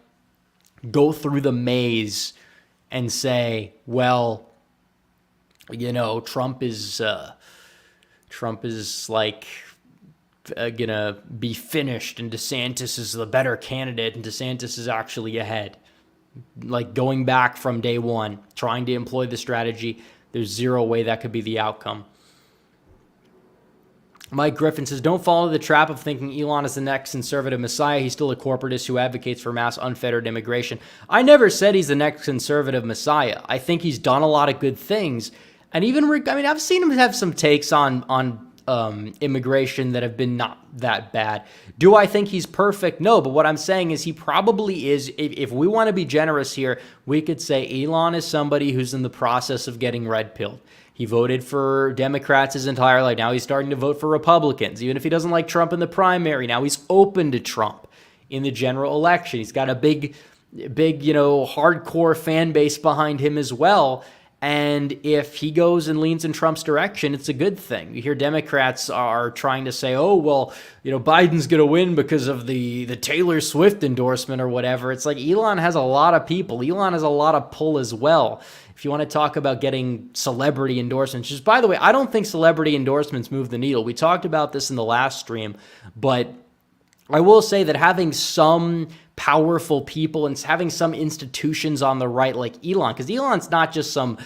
go through the maze and say, well, Trump is like gonna be finished and DeSantis is the better candidate and DeSantis is actually ahead. Like going back from day one, trying to employ the strategy, there's zero way that could be the outcome. Mike Griffin says, don't fall into the trap of thinking Elon is the next conservative messiah. He's still a corporatist who advocates for mass unfettered immigration. I never said he's the next conservative messiah. I think he's done a lot of good things. And even, I've seen him have some takes on immigration that have been not that bad. Do I think he's perfect? No, but what I'm saying is he probably is. If we want to be generous here, we could say Elon is somebody who's in the process of getting red-pilled. He voted for Democrats his entire life. Now he's starting to vote for Republicans. Even if he doesn't like Trump in the primary, now he's open to Trump in the general election. He's got a big, hardcore fan base behind him as well. And if he goes and leans in Trump's direction, it's a good thing. You hear Democrats are trying to say, oh, well, Biden's going to win because of the Taylor Swift endorsement or whatever. It's like Elon has a lot of people. Elon has a lot of pull as well. If you want to talk about getting celebrity endorsements, just by the way, I don't think celebrity endorsements move the needle. We talked about this in the last stream, but I will say that having some powerful people and having some institutions on the right like Elon, because Elon's not just some,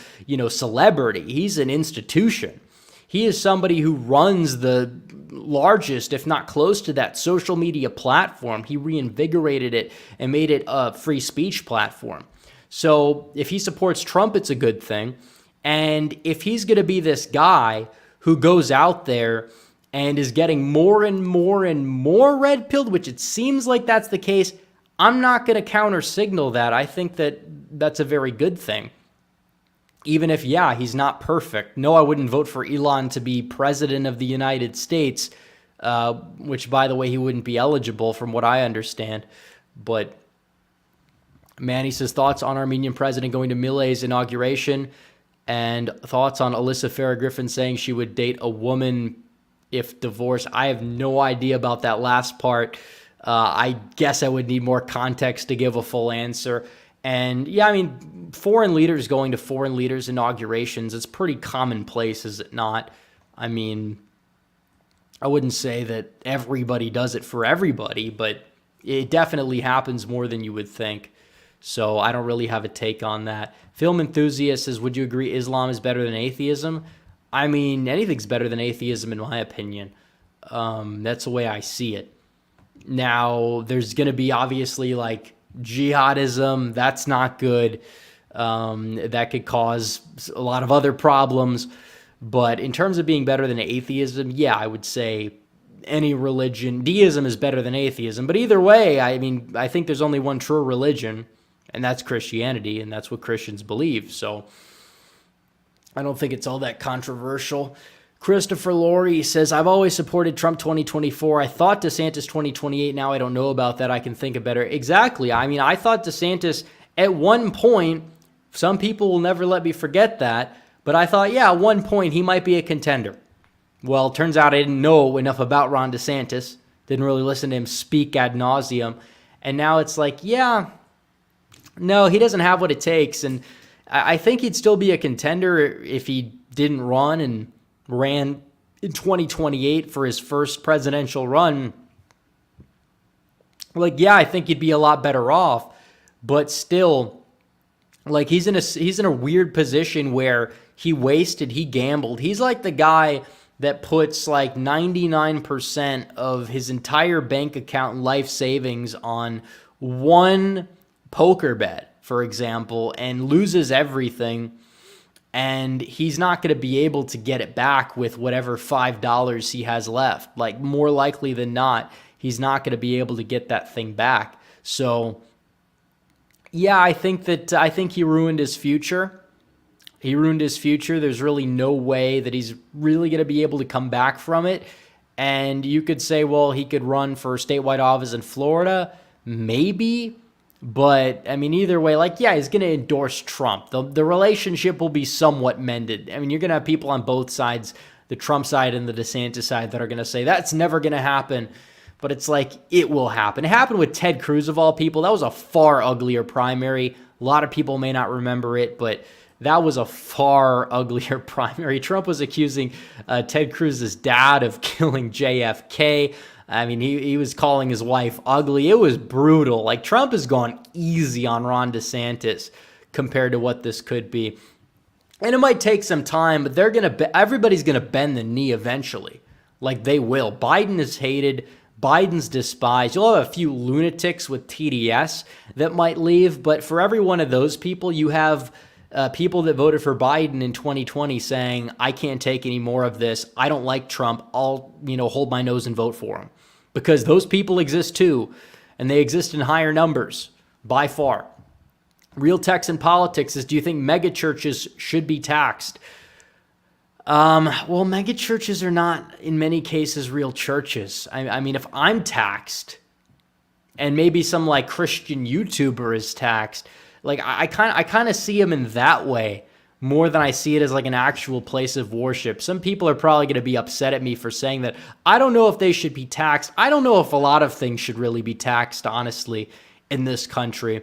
celebrity. He's an institution. He is somebody who runs the largest, if not close to that, social media platform. He reinvigorated it and made it a free speech platform. So if he supports Trump, it's a good thing. And if he's going to be this guy who goes out there and is getting more and more and more red-pilled, which it seems like that's the case, I'm not going to counter-signal that. I think that that's a very good thing. Even if, he's not perfect. No, I wouldn't vote for Elon to be president of the United States, which, by the way, he wouldn't be eligible from what I understand. But Manny says, thoughts on Armenian president going to Milei's inauguration and thoughts on Alyssa Farah Griffin saying she would date a woman if divorced. I have no idea about that last part. I guess I would need more context to give a full answer. And foreign leaders going to foreign leaders' inaugurations, it's pretty commonplace, is it not? I wouldn't say that everybody does it for everybody, but it definitely happens more than you would think. So I don't really have a take on that. Film enthusiast says, would you agree Islam is better than atheism? Anything's better than atheism in my opinion. That's the way I see it. Now, there's going to be obviously like jihadism. That's not good. That could cause a lot of other problems. But in terms of being better than atheism, I would say any religion, deism is better than atheism. But either way, I think there's only one true religion, and that's Christianity, and that's what Christians believe. So I don't think it's all that controversial. Christopher Laurie says, I've always supported Trump 2024. I thought DeSantis 2028. Now I don't know about that. I can think of better. Exactly. I thought DeSantis at one point, some people will never let me forget that, but I thought, at one point he might be a contender. Well, it turns out I didn't know enough about Ron DeSantis. Didn't really listen to him speak ad nauseum. And now it's like, no, he doesn't have what it takes. And I think he'd still be a contender if he didn't run and ran in 2028 for his first presidential run. I think he'd be a lot better off, but still, he's in a weird position where he gambled. He's like the guy that puts 99% of his entire bank account and life savings on one poker bet, for example, and loses everything. And he's not going to be able to get it back with whatever $5 he has left. More likely than not, he's not going to be able to get that thing back. So, I think he ruined his future. There's really no way that he's really going to be able to come back from it. And you could say, well, he could run for statewide office in Florida, maybe. But, either way, he's going to endorse Trump. The relationship will be somewhat mended. You're going to have people on both sides, the Trump side and the DeSantis side, that are going to say, that's never going to happen. But it's it will happen. It happened with Ted Cruz, of all people. That was a far uglier primary. A lot of people may not remember it, but That was a far uglier primary. Trump was accusing Ted Cruz's dad of killing JFK. I mean, he was calling his wife ugly. It was brutal. Like, Trump has gone easy on Ron DeSantis compared to what this could be. And it might take some time, but everybody's going to bend the knee eventually. Like, they will. Biden is hated. Biden's despised. You'll have a few lunatics with TDS that might leave, but for every one of those people, you have people that voted for Biden in 2020 saying, I can't take any more of this. I don't like Trump. I'll, hold my nose and vote for him. Because those people exist too, and they exist in higher numbers by far. Real Texan Politics is, do you think megachurches should be taxed? Well, megachurches are not, in many cases, real churches. I mean, if I'm taxed, and maybe some like Christian YouTuber is taxed, like I kind of see them in that way more than I see it as like an actual place of worship. Some people are probably going to be upset at me for saying that. I don't know if they should be taxed. I don't know if a lot of things should really be taxed, honestly, in this country.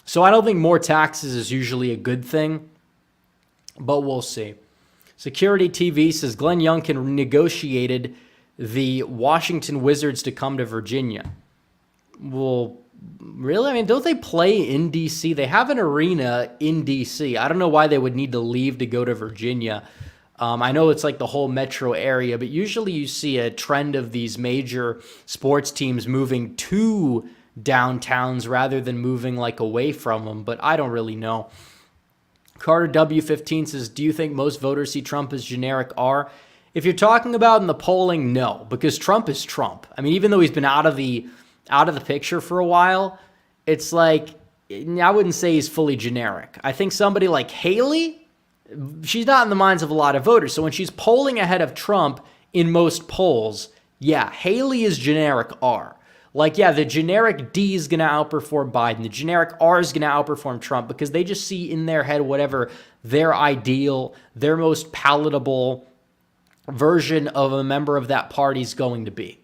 So I don't think more taxes is usually a good thing, but we'll see. Security TV says Glenn Youngkin negotiated the Washington Wizards to come to Virginia. Well, really? I mean, don't they play in D.C.? They have an arena in D.C. I don't know why they would need to leave to go to Virginia. I know it's like the whole metro area, but usually you see a trend of these major sports teams moving to downtowns rather than moving like away from them, but I don't really know. Carter W15 says, do you think most voters see Trump as generic R? If you're talking about in the polling, no, because Trump is Trump. I mean, even though he's been out of the picture for a while, it's like, I wouldn't say he's fully generic. I think somebody like Haley, she's not in the minds of a lot of voters. So when she's polling ahead of Trump in most polls, yeah, Haley is generic R. Like, yeah, the generic D is going to outperform Biden. The generic R is going to outperform Trump because they just see in their head whatever their ideal, their most palatable version of a member of that party is going to be.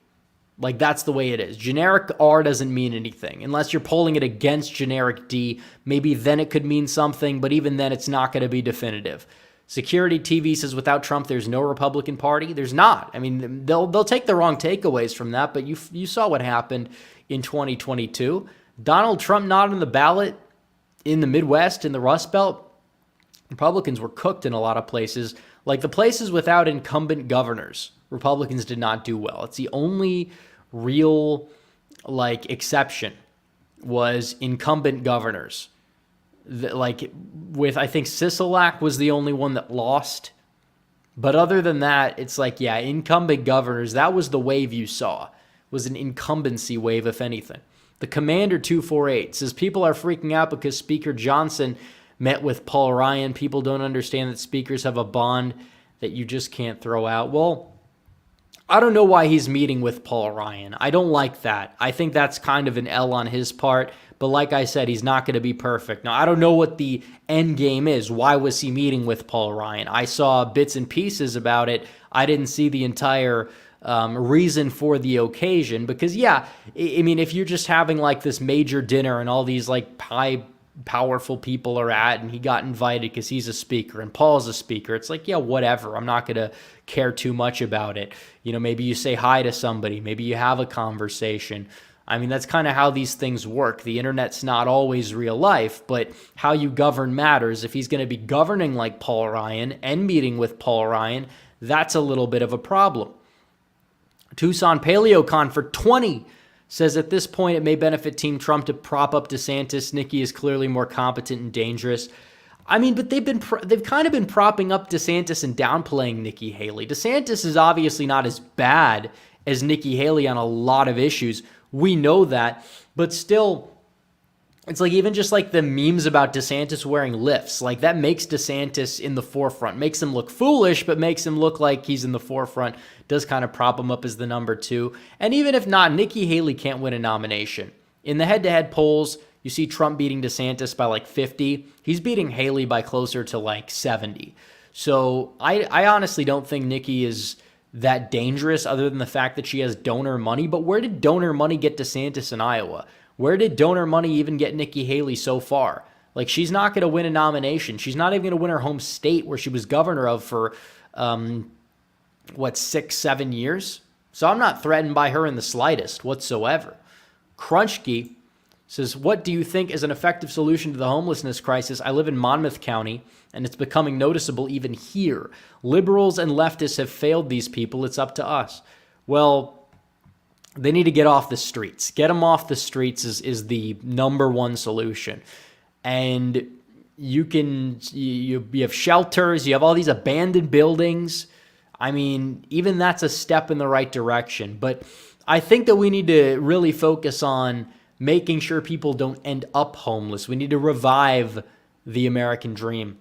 Like, that's the way it is. Generic R doesn't mean anything. Unless you're polling it against generic D, maybe then it could mean something, but even then it's not going to be definitive. Security TV says without Trump, there's no Republican Party. There's not. I mean, they'll take the wrong takeaways from that, but you saw what happened in 2022. Donald Trump not on the ballot in the Midwest, in the Rust Belt. Republicans were cooked in a lot of places. Like the places without incumbent governors, Republicans did not do well. It's the only real exception was incumbent governors. Like with, I think Sisolak was the only one that lost. But other than that, it's like, yeah, incumbent governors, that was the wave you saw, was an incumbency wave, if anything. The Commander 248 says people are freaking out because Speaker Johnson met with Paul Ryan. People don't understand that speakers have a bond that you just can't throw out. Well, I don't know why he's meeting with Paul Ryan. I don't like that. I think that's kind of an L on his part. But like I said, he's not going to be perfect. Now, I don't know what the end game is. Why was he meeting with Paul Ryan? I saw bits and pieces about it. I didn't see the entire reason for the occasion. Because, yeah, I mean, if you're just having like this major dinner and all these like high powerful people are at, and he got invited because he's a speaker and Paul's a speaker, it's like, yeah, whatever. I'm not going to care too much about it. You know, maybe you say hi to somebody. Maybe you have a conversation. I mean, that's kind of how these things work. The internet's not always real life, but how you govern matters. If he's going to be governing like Paul Ryan and meeting with Paul Ryan, that's a little bit of a problem. Tucson PaleoCon for 20 says at this point it may benefit Team Trump to prop up DeSantis. Nikki is clearly more competent and dangerous. I mean, but they've kind of been propping up DeSantis and downplaying Nikki Haley. DeSantis is obviously not as bad as Nikki Haley on a lot of issues. We know that, but still, it's like even just like the memes about DeSantis wearing lifts, like that makes DeSantis in the forefront, makes him look foolish, but makes him look like he's in the forefront, does kind of prop him up as the number two. And even if not, Nikki Haley can't win a nomination. In the head-to-head polls, you see Trump beating DeSantis by like 50. He's beating Haley by closer to like 70. So I honestly don't think Nikki is that dangerous other than the fact that she has donor money. But where did donor money get DeSantis in Iowa? Where did donor money even get Nikki Haley so far? Like, she's not going to win a nomination. She's not even going to win her home state where she was governor of for, 6, 7 years? So I'm not threatened by her in the slightest whatsoever. Crunchkey says, what do you think is an effective solution to the homelessness crisis? I live in Monmouth County, and it's becoming noticeable even here. Liberals and leftists have failed these people. It's up to us. Well, they need to get off the streets. Get them off the streets is the number one solution. And you have shelters, you have all these abandoned buildings. I mean, even that's a step in the right direction. But I think that we need to really focus on making sure people don't end up homeless. We need to revive the American dream.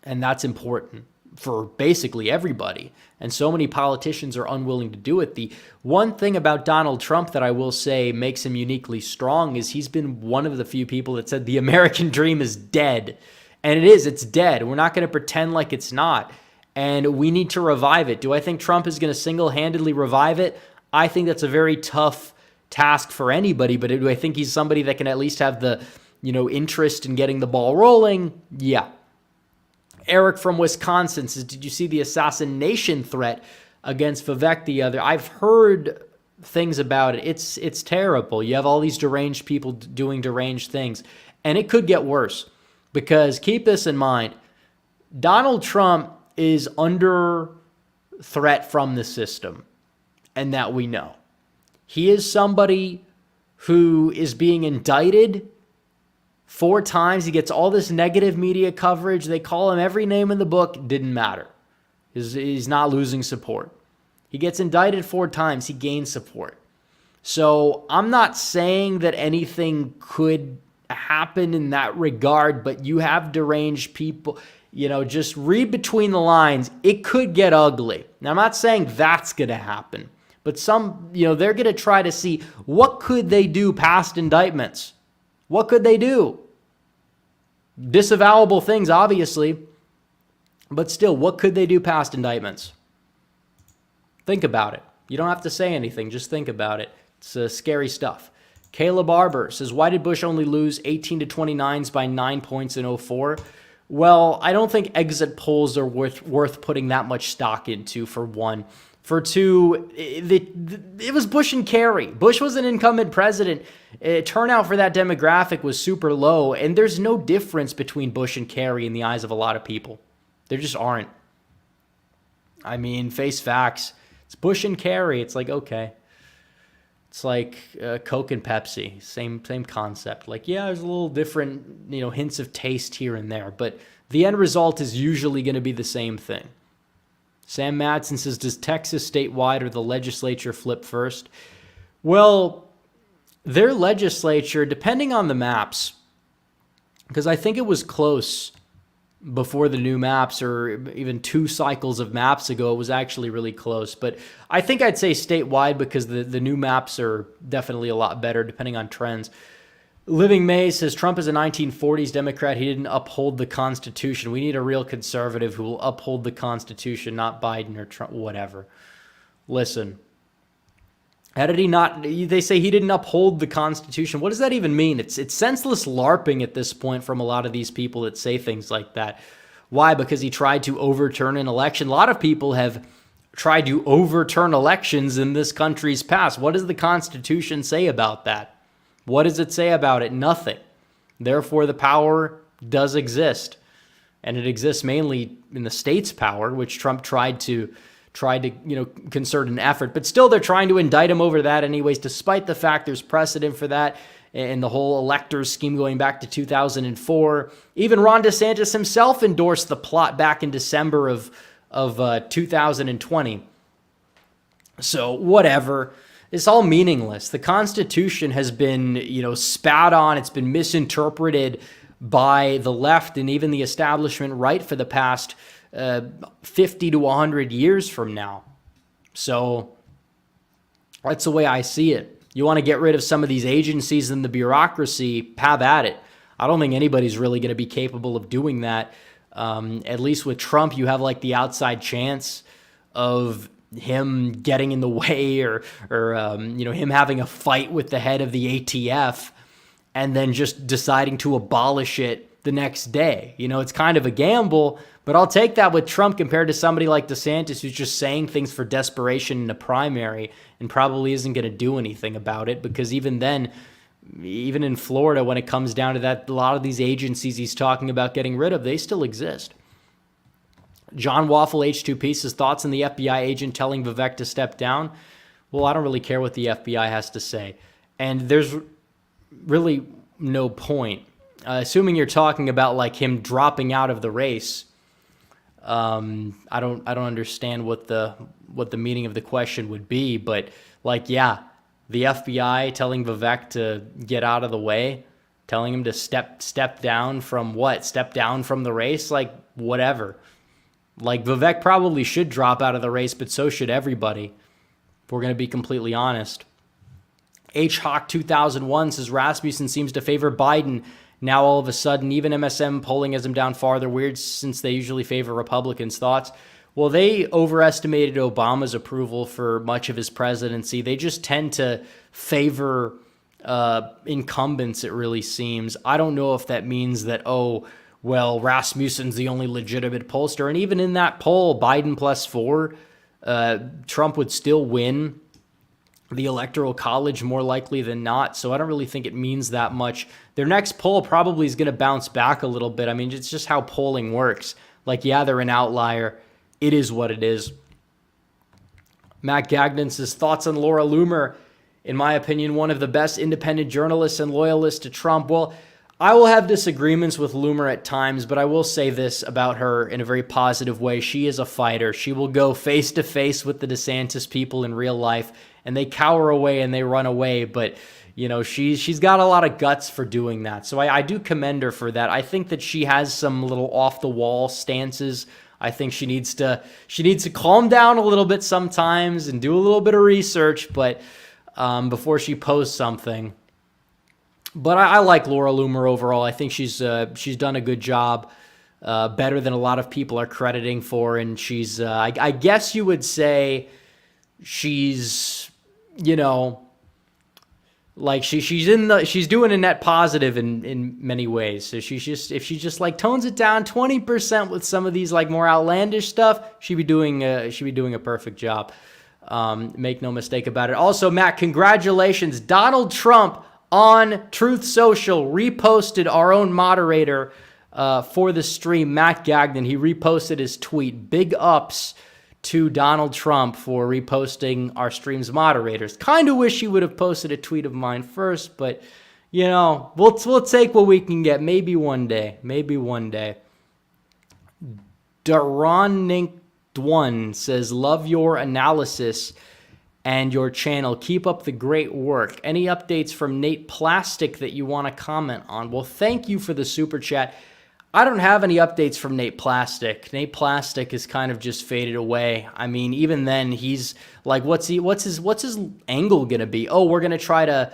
And that's important for basically everybody. And so many politicians are unwilling to do it. The one thing about Donald Trump that I will say makes him uniquely strong is he's been one of the few people that said the American dream is dead. And it is, it's dead. We're not going to pretend like it's not. And we need to revive it. Do I think Trump is going to single-handedly revive it? I think that's a very tough task for anybody, but do I think he's somebody that can at least have the, interest in getting the ball rolling? Yeah. Eric from Wisconsin says, did you see the assassination threat against Vivek the other? I've heard things about it. It's terrible. You have all these deranged people doing deranged things, and it could get worse because keep this in mind. Donald Trump is under threat from the system, and that we know. He is somebody who is being indicted 4 times. He gets all this negative media coverage. They call him every name in the book. Didn't matter. He's not losing support. He gets indicted 4 times. He gains support. So I'm not saying that anything could happen in that regard, but you have deranged people. Just read between the lines. It could get ugly. Now, I'm not saying that's going to happen, but they're going to try to see what could they do past indictments. What could they do? Disavowable things, obviously, but still, what could they do past indictments? Think about it. You don't have to say anything. Just think about it. It's scary stuff. Caleb Barber says, why did Bush only lose 18 to 29s by 9 points in 2004? Well, I don't think exit polls are worth putting that much stock into, for one. For two, it was Bush and Kerry. Bush was an incumbent president. Turnout for that demographic was super low, and there's no difference between Bush and Kerry in the eyes of a lot of people. There just aren't. I mean, face facts. It's Bush and Kerry. It's like, okay. It's like Coke and Pepsi. Same concept. Like, yeah, there's a little different, hints of taste here and there, but the end result is usually going to be the same thing. Sam Madsen says, does Texas statewide or the legislature flip first? Well, their legislature, depending on the maps, because I think it was close before the new maps, or even 2 cycles of maps ago, it was actually really close. But I think I'd say statewide because the new maps are definitely a lot better depending on trends. Living May says, Trump is a 1940s Democrat. He didn't uphold the Constitution. We need a real conservative who will uphold the Constitution, not Biden or Trump, whatever. Listen, how did he not? They say he didn't uphold the Constitution. What does that even mean? It's senseless LARPing at this point from a lot of these people that say things like that. Why? Because he tried to overturn an election. A lot of people have tried to overturn elections in this country's past. What does the Constitution say about that? What does it say about it? Nothing. Therefore, the power does exist. And it exists mainly in the state's power, which Trump tried to concert an effort. But still, they're trying to indict him over that anyways, despite the fact there's precedent for that and the whole electors scheme going back to 2004. Even Ron DeSantis himself endorsed the plot back in December of 2020. So whatever. It's all meaningless. The Constitution has been, spat on. It's been misinterpreted by the left and even the establishment right for the past 50 to 100 years from now. So that's the way I see it. You want to get rid of some of these agencies and the bureaucracy, have at it. I don't think anybody's really going to be capable of doing that. At least with Trump, you have like the outside chance of him getting in the way or him having a fight with the head of the ATF. and then just deciding to abolish it the next day. You know, it's kind of a gamble, but I'll take that with Trump compared to somebody like DeSantis who's just saying things for desperation in a primary and probably isn't going to do anything about it, because even then, even in Florida, when it comes down to that, a lot of these agencies he's talking about getting rid of, they still exist. John Waffle H2P says, thoughts on the FBI agent telling Vivek to step down? Well, I don't really care what the FBI has to say. And there's really no point. Assuming you're talking about like him dropping out of the race, I don't understand what the meaning of the question would be. But like, yeah, the FBI telling Vivek to get out of the way, telling him to step down from what? Step down from the race? Like, whatever. Like, Vivek probably should drop out of the race, but so should everybody, if we're going to be completely honest. HHawk 2001 says, Rasmussen seems to favor Biden. Now, all of a sudden, even MSM polling has him down farther. Weird, since they usually favor Republicans. Thoughts? Well, they overestimated Obama's approval for much of his presidency. They just tend to favor incumbents, it really seems. I don't know if that means that, oh, well, Rasmussen's the only legitimate pollster. And even in that poll, Biden +4, Trump would still win the Electoral College more likely than not. So I don't really think it means that much. Their next poll probably is going to bounce back a little bit. I mean, it's just how polling works. Like, yeah, they're an outlier. It is what it is. Matt Gagnon says, thoughts on Laura Loomer? In my opinion, one of the best independent journalists and loyalists to Trump. Well, I will have disagreements with Loomer at times, but I will say this about her in a very positive way. She is a fighter. She will go face to face with the DeSantis people in real life, and they cower away and they run away. But, you know, she's got a lot of guts for doing that. So I do commend her for that. I think that she has some little off the wall stances. I think she needs to calm down a little bit sometimes and do a little bit of research, but before she posts something. But I like Laura Loomer overall. I think she's done a good job, better than a lot of people are crediting for. And she's, I guess you would say, she's, you know, like she's doing a net positive in many ways. So if she just like tones it down 20% with some of these like more outlandish stuff, she'd be doing a perfect job. Make no mistake about it. Also, Matt, congratulations, Donald Trump on Truth Social reposted our own moderator for the stream, Matt Gagnon. He reposted his tweet. Big ups to Donald Trump for reposting our stream's moderators. Kind of wish he would have posted a tweet of mine first, but, you know, we'll take what we can get. Maybe one day. Maybe one day. Daroninked1 says, love your analysis and your channel. Keep up the great work. Any updates from Nate Plastic that you want to comment on? Well, thank you for the super chat. I don't have any updates from Nate Plastic. Nate Plastic is kind of just faded away. I mean, even then, he's like, what's his angle gonna be? Oh, we're gonna try to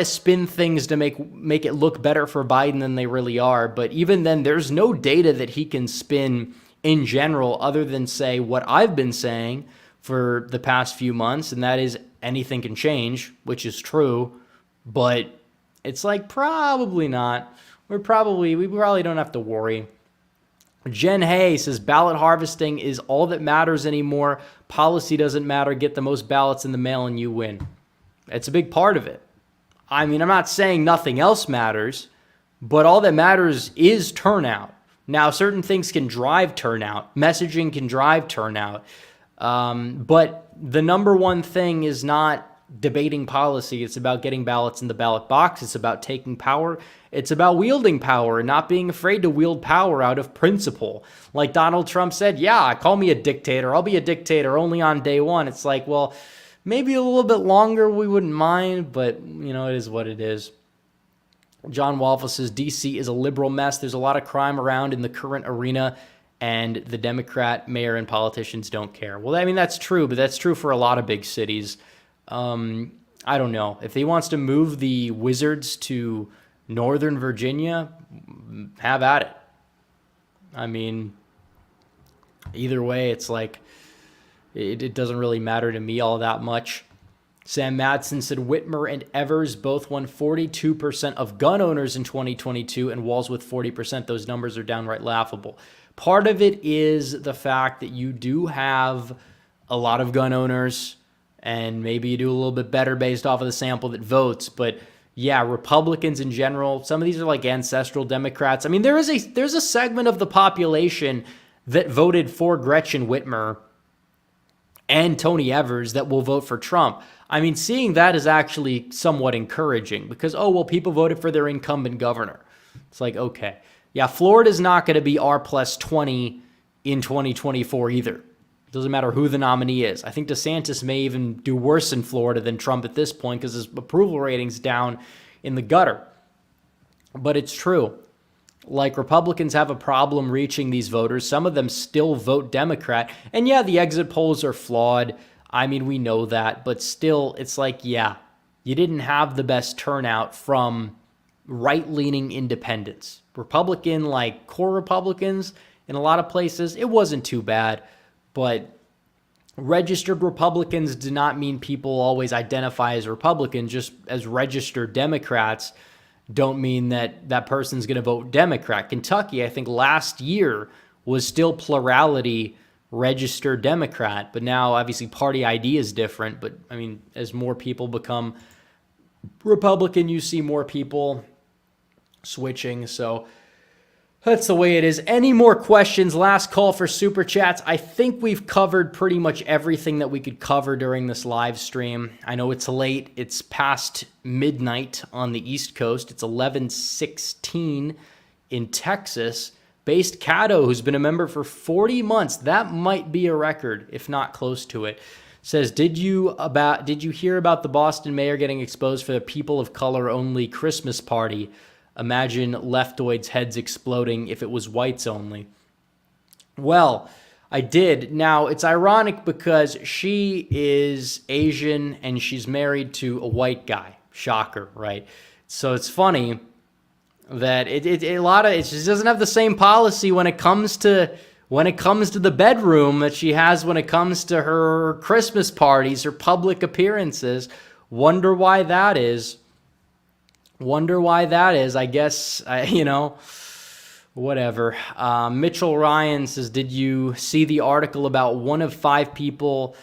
spin things to make it look better for Biden than they really are. But even then, there's no data that he can spin in general other than say what I've been saying for the past few months, and that is anything can change, which is true, but it's like probably not. We probably don't have to worry. Jen Hay says, ballot harvesting is all that matters anymore. Policy doesn't matter. Get the most ballots in the mail and you win. It's a big part of it. I mean, I'm not saying nothing else matters, but all that matters is turnout. Now, certain things can drive turnout. Messaging can drive turnout. But the number one thing is not debating policy. It's about getting ballots in the ballot box. It's about taking power. It's about wielding power and not being afraid to wield power out of principle. Like Donald Trump said, yeah, call me a dictator. I'll be a dictator only on day one. It's like, well, maybe a little bit longer we wouldn't mind, but, you know, it is what it is. John Waffle says, D.C. is a liberal mess. There's a lot of crime around in the current arena, and the Democrat mayor and politicians don't care. Well, I mean, that's true, but that's true for a lot of big cities. I don't know. If he wants to move the Wizards to Northern Virginia, have at it. I mean, either way, it's like, it doesn't really matter to me all that much. Sam Madsen said Whitmer and Evers both won 42% of gun owners in 2022, and Walz with 40%. Those numbers are downright laughable. Part of it is the fact that you do have a lot of gun owners, and maybe you do a little bit better based off of the sample that votes. But yeah, Republicans in general, some of these are like ancestral Democrats. I mean, there's a segment of the population that voted for Gretchen Whitmer and Tony Evers that will vote for Trump. I mean, seeing that is actually somewhat encouraging because, oh, well, people voted for their incumbent governor. It's like, okay. Yeah, Florida's not going to be R plus 20 in 2024 either. It doesn't matter who the nominee is. I think DeSantis may even do worse in Florida than Trump at this point because his approval rating's down in the gutter. But it's true. Like, Republicans have a problem reaching these voters. Some of them still vote Democrat. And yeah, the exit polls are flawed. I mean, we know that. But still, it's like, yeah, you didn't have the best turnout from right-leaning independents. Republican, like core Republicans, in a lot of places, it wasn't too bad. But registered Republicans do not mean people always identify as Republicans. Just as registered Democrats don't mean that that person's going to vote Democrat. Kentucky, I think last year was still plurality registered Democrat, but now obviously party ID is different. But I mean, as more people become Republican, you see more people switching. So that's the way it is. Any more questions? Last call for super chats. I think we've covered pretty much everything that we could cover during this live stream. I know it's late. It's past midnight on the East Coast. It's 11:16 in Texas. Based Cato, who's been a member for 40 months. That might be a record, if not close to it. Says, did you hear about the Boston mayor getting exposed for the people of color only Christmas party? Imagine leftoids' heads exploding if it was whites only. Well, I did. Now, it's ironic because she is Asian and she's married to a white guy. Shocker, right? So it's funny that it just doesn't have the same policy when it comes to the bedroom that she has when it comes to her Christmas parties, her public appearances. Wonder why that is. I guess, whatever. Mitchell Ryan says, did you see the article about 1 of 5 people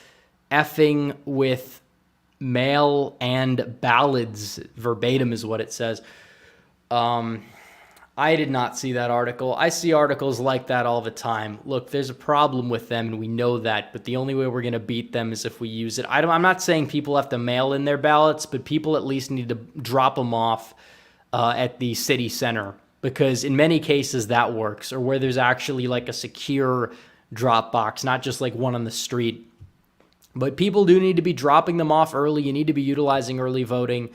effing with mail and ballads? Verbatim is what it says. I did not see that article. I see articles like that all the time. Look, there's a problem with them, and we know that, but the only way we're going to beat them is if we use it. I'm not saying people have to mail in their ballots, but people at least need to drop them off at the city center, because in many cases that works, or where there's actually like a secure drop box, not just like one on the street. But people do need to be dropping them off early. You need to be utilizing early voting.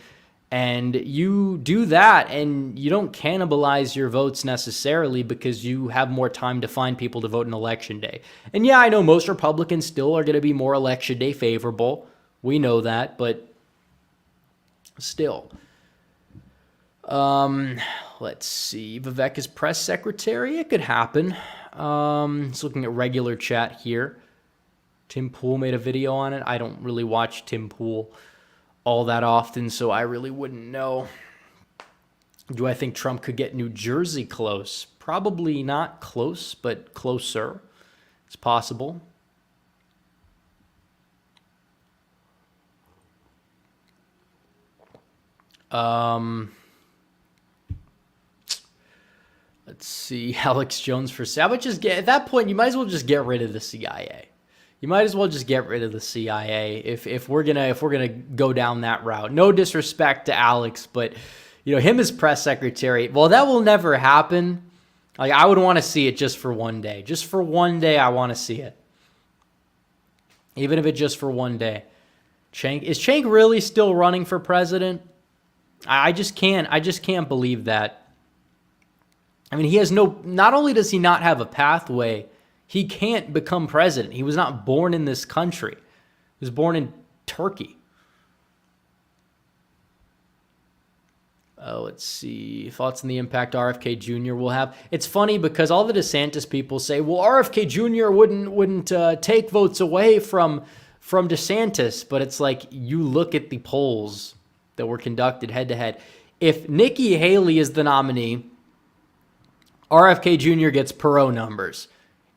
And you do that, and you don't cannibalize your votes necessarily because you have more time to find people to vote on Election Day. And yeah, I know most Republicans still are going to be more Election Day favorable. We know that, but still. Let's see. Vivek is press secretary. It could happen. Just looking at regular chat here. Tim Pool made a video on it. I don't really watch Tim Pool all that often, so I really wouldn't know. Do I think Trump could get New Jersey close? Probably not close, but closer. It's possible. Let's see. Alex Jones for at that point, you might as well just get rid of the CIA. You might as well just get rid of the CIA if we're gonna go down that route. No disrespect to Alex, but him as press secretary, well, that will never happen. Like, I would want to see it just for one day. Just for one day, I want to see it. Even if it's just for one day. Is Cenk really still running for president? I just can't believe that. I mean, he has not only does he not have a pathway, he can't become president. He was not born in this country. He was born in Turkey. Let's see. Thoughts on the impact RFK Jr. will have. It's funny because all the DeSantis people say, well, RFK Jr. wouldn't take votes away from from DeSantis, but it's like you look at the polls that were conducted head to head. If Nikki Haley is the nominee, RFK Jr. gets Perot numbers.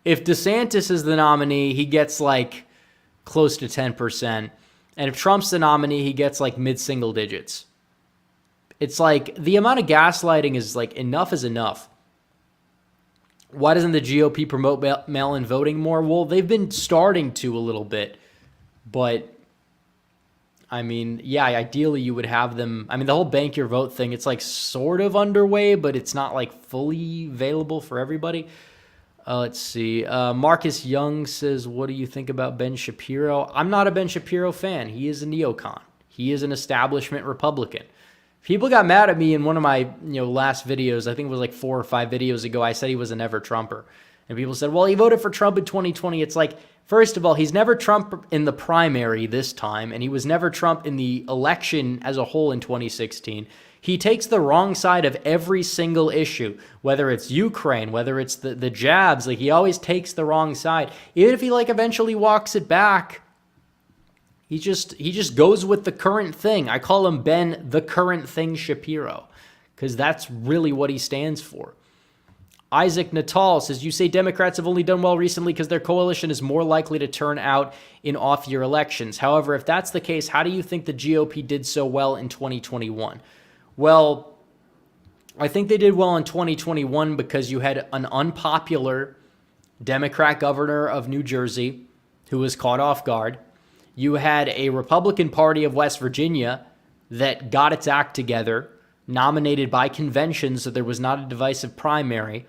If DeSantis is the nominee, he gets like close to 10%. And if Trump's the nominee, he gets like mid-single digits. It's like the amount of gaslighting is like enough is enough. Why doesn't the GOP promote mail-in voting more? Well, they've been starting to a little bit. But, I mean, yeah, ideally you would have them. I mean, the whole bank your vote thing, it's like sort of underway, but it's not like fully available for everybody. Let's see. Marcus Young says, what do you think about Ben Shapiro? I'm not a Ben Shapiro fan. He is a neocon. He is an establishment Republican. People got mad at me in one of my last videos. I think it was like 4 or 5 videos ago. I said he was a never Trumper. And people said, well, he voted for Trump in 2020. It's like, first of all, he's never Trump in the primary this time, and he was never Trump in the election as a whole in 2016. He takes the wrong side of every single issue, whether it's Ukraine, whether it's the jabs. Like, he always takes the wrong side. Even if he eventually walks it back, he just goes with the current thing. I call him Ben the Current Thing Shapiro, because that's really what he stands for. Isaac Natal says, you say Democrats have only done well recently because their coalition is more likely to turn out in off-year elections. However, if that's the case, how do you think the GOP did so well in 2021? Well, I think they did well in 2021 because you had an unpopular Democrat governor of New Jersey who was caught off guard. You had a Republican Party of West Virginia that got its act together, nominated by convention, so there was not a divisive primary,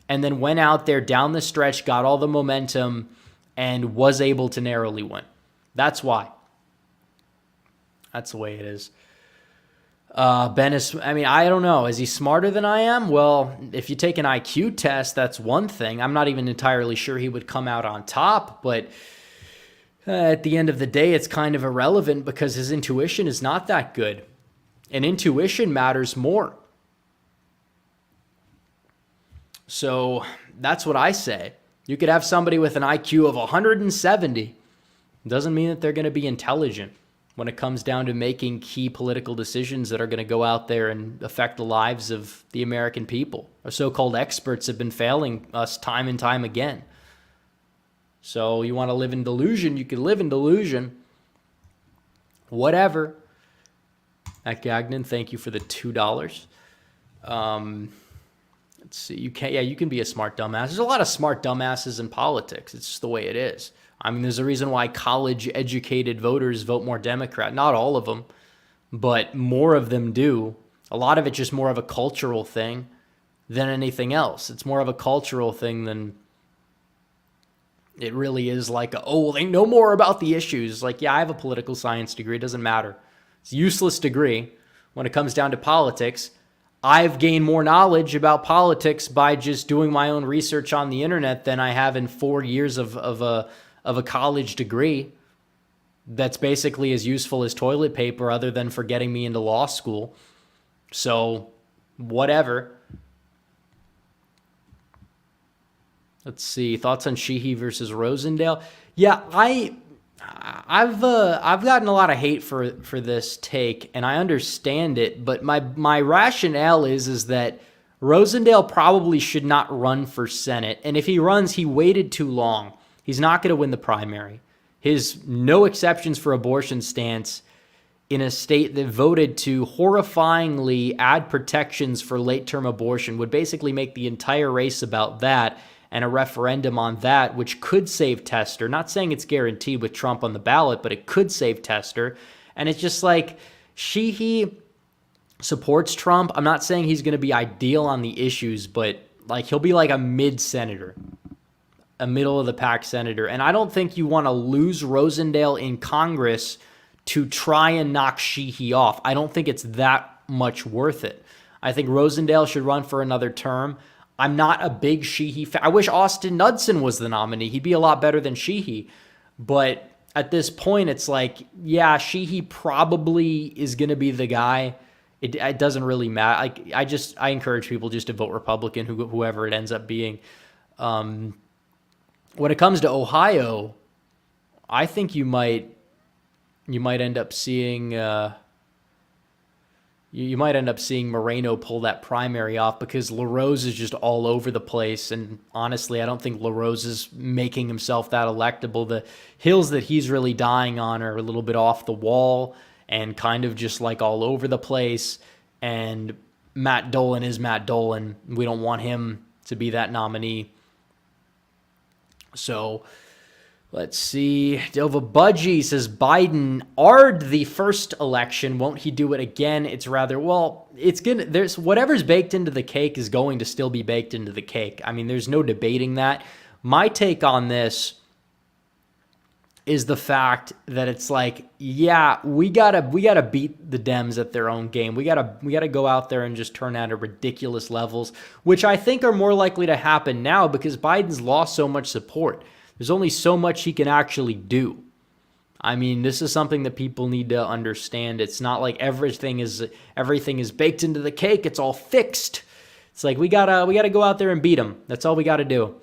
and then went out there down the stretch, got all the momentum, and was able to narrowly win. That's why. That's the way it is. Ben is, I don't know. Is he smarter than I am? Well, if you take an IQ test, that's one thing. I'm not even entirely sure he would come out on top, but at the end of the day, it's kind of irrelevant because his intuition is not that good. And intuition matters more. So that's what I say. You could have somebody with an IQ of 170. Doesn't mean that they're going to be intelligent when it comes down to making key political decisions that are going to go out there and affect the lives of the American people. Our so-called experts have been failing us time and time again. So you want to live in delusion, you can live in delusion. Whatever. Matt Gagnon, thank you for the $2. Let's see. You can be a smart dumbass. There's a lot of smart dumbasses in politics. It's just the way it is. There's a reason why college-educated voters vote more Democrat. Not all of them, but more of them do. A lot of it's just more of a cultural thing than anything else. It's more of a cultural thing than it really is like, they know more about the issues. Like, yeah, I have a political science degree. It doesn't matter. It's a useless degree when it comes down to politics. I've gained more knowledge about politics by just doing my own research on the internet than I have in 4 years of a college degree that's basically as useful as toilet paper other than for getting me into law school. So, whatever. Let's see. Thoughts on Sheehy versus Rosendale? Yeah, I've gotten a lot of hate for this take, and I understand it, but my rationale is that Rosendale probably should not run for Senate, and if he runs, he waited too long. He's not going to win the primary. His no exceptions for abortion stance in a state that voted to horrifyingly add protections for late-term abortion would basically make the entire race about that, and a referendum on that, which could save Tester. Not saying it's guaranteed with Trump on the ballot, but it could save Tester. And it's just like, Sheehy supports Trump. I'm not saying he's going to be ideal on the issues, but like he'll be like a mid-senator, a middle-of-the-pack senator. And I don't think you want to lose Rosendale in Congress to try and knock Sheehy off. I don't think it's that much worth it. I think Rosendale should run for another term. I'm not a big Sheehy fan. I wish Austin Knudsen was the nominee. He'd be a lot better than Sheehy. But at this point, it's like, yeah, Sheehy probably is going to be the guy. It doesn't really matter. I encourage people just to vote Republican, whoever it ends up being. When it comes to Ohio, I think you might end up seeing you might end up seeing Moreno pull that primary off because LaRose is just all over the place. And honestly, I don't think LaRose is making himself that electable. The hills that he's really dying on are a little bit off the wall and kind of just like all over the place. And Matt Dolan is Matt Dolan. We don't want him to be that nominee. So let's see. Dova Budgie says Biden AR'd the first election. Won't he do it again? It's rather, well, it's gonna, there's whatever's baked into the cake is going to still be baked into the cake. I mean, there's no debating that. My take on this is the fact that it's like, yeah, we gotta beat the Dems at their own game. We gotta go out there and just turn out at ridiculous levels, which I think are more likely to happen now because Biden's lost so much support. There's only so much he can actually do. I mean, this is something that people need to understand. It's not like everything is baked into the cake. It's all fixed. It's like we gotta go out there and beat them. That's all we gotta do.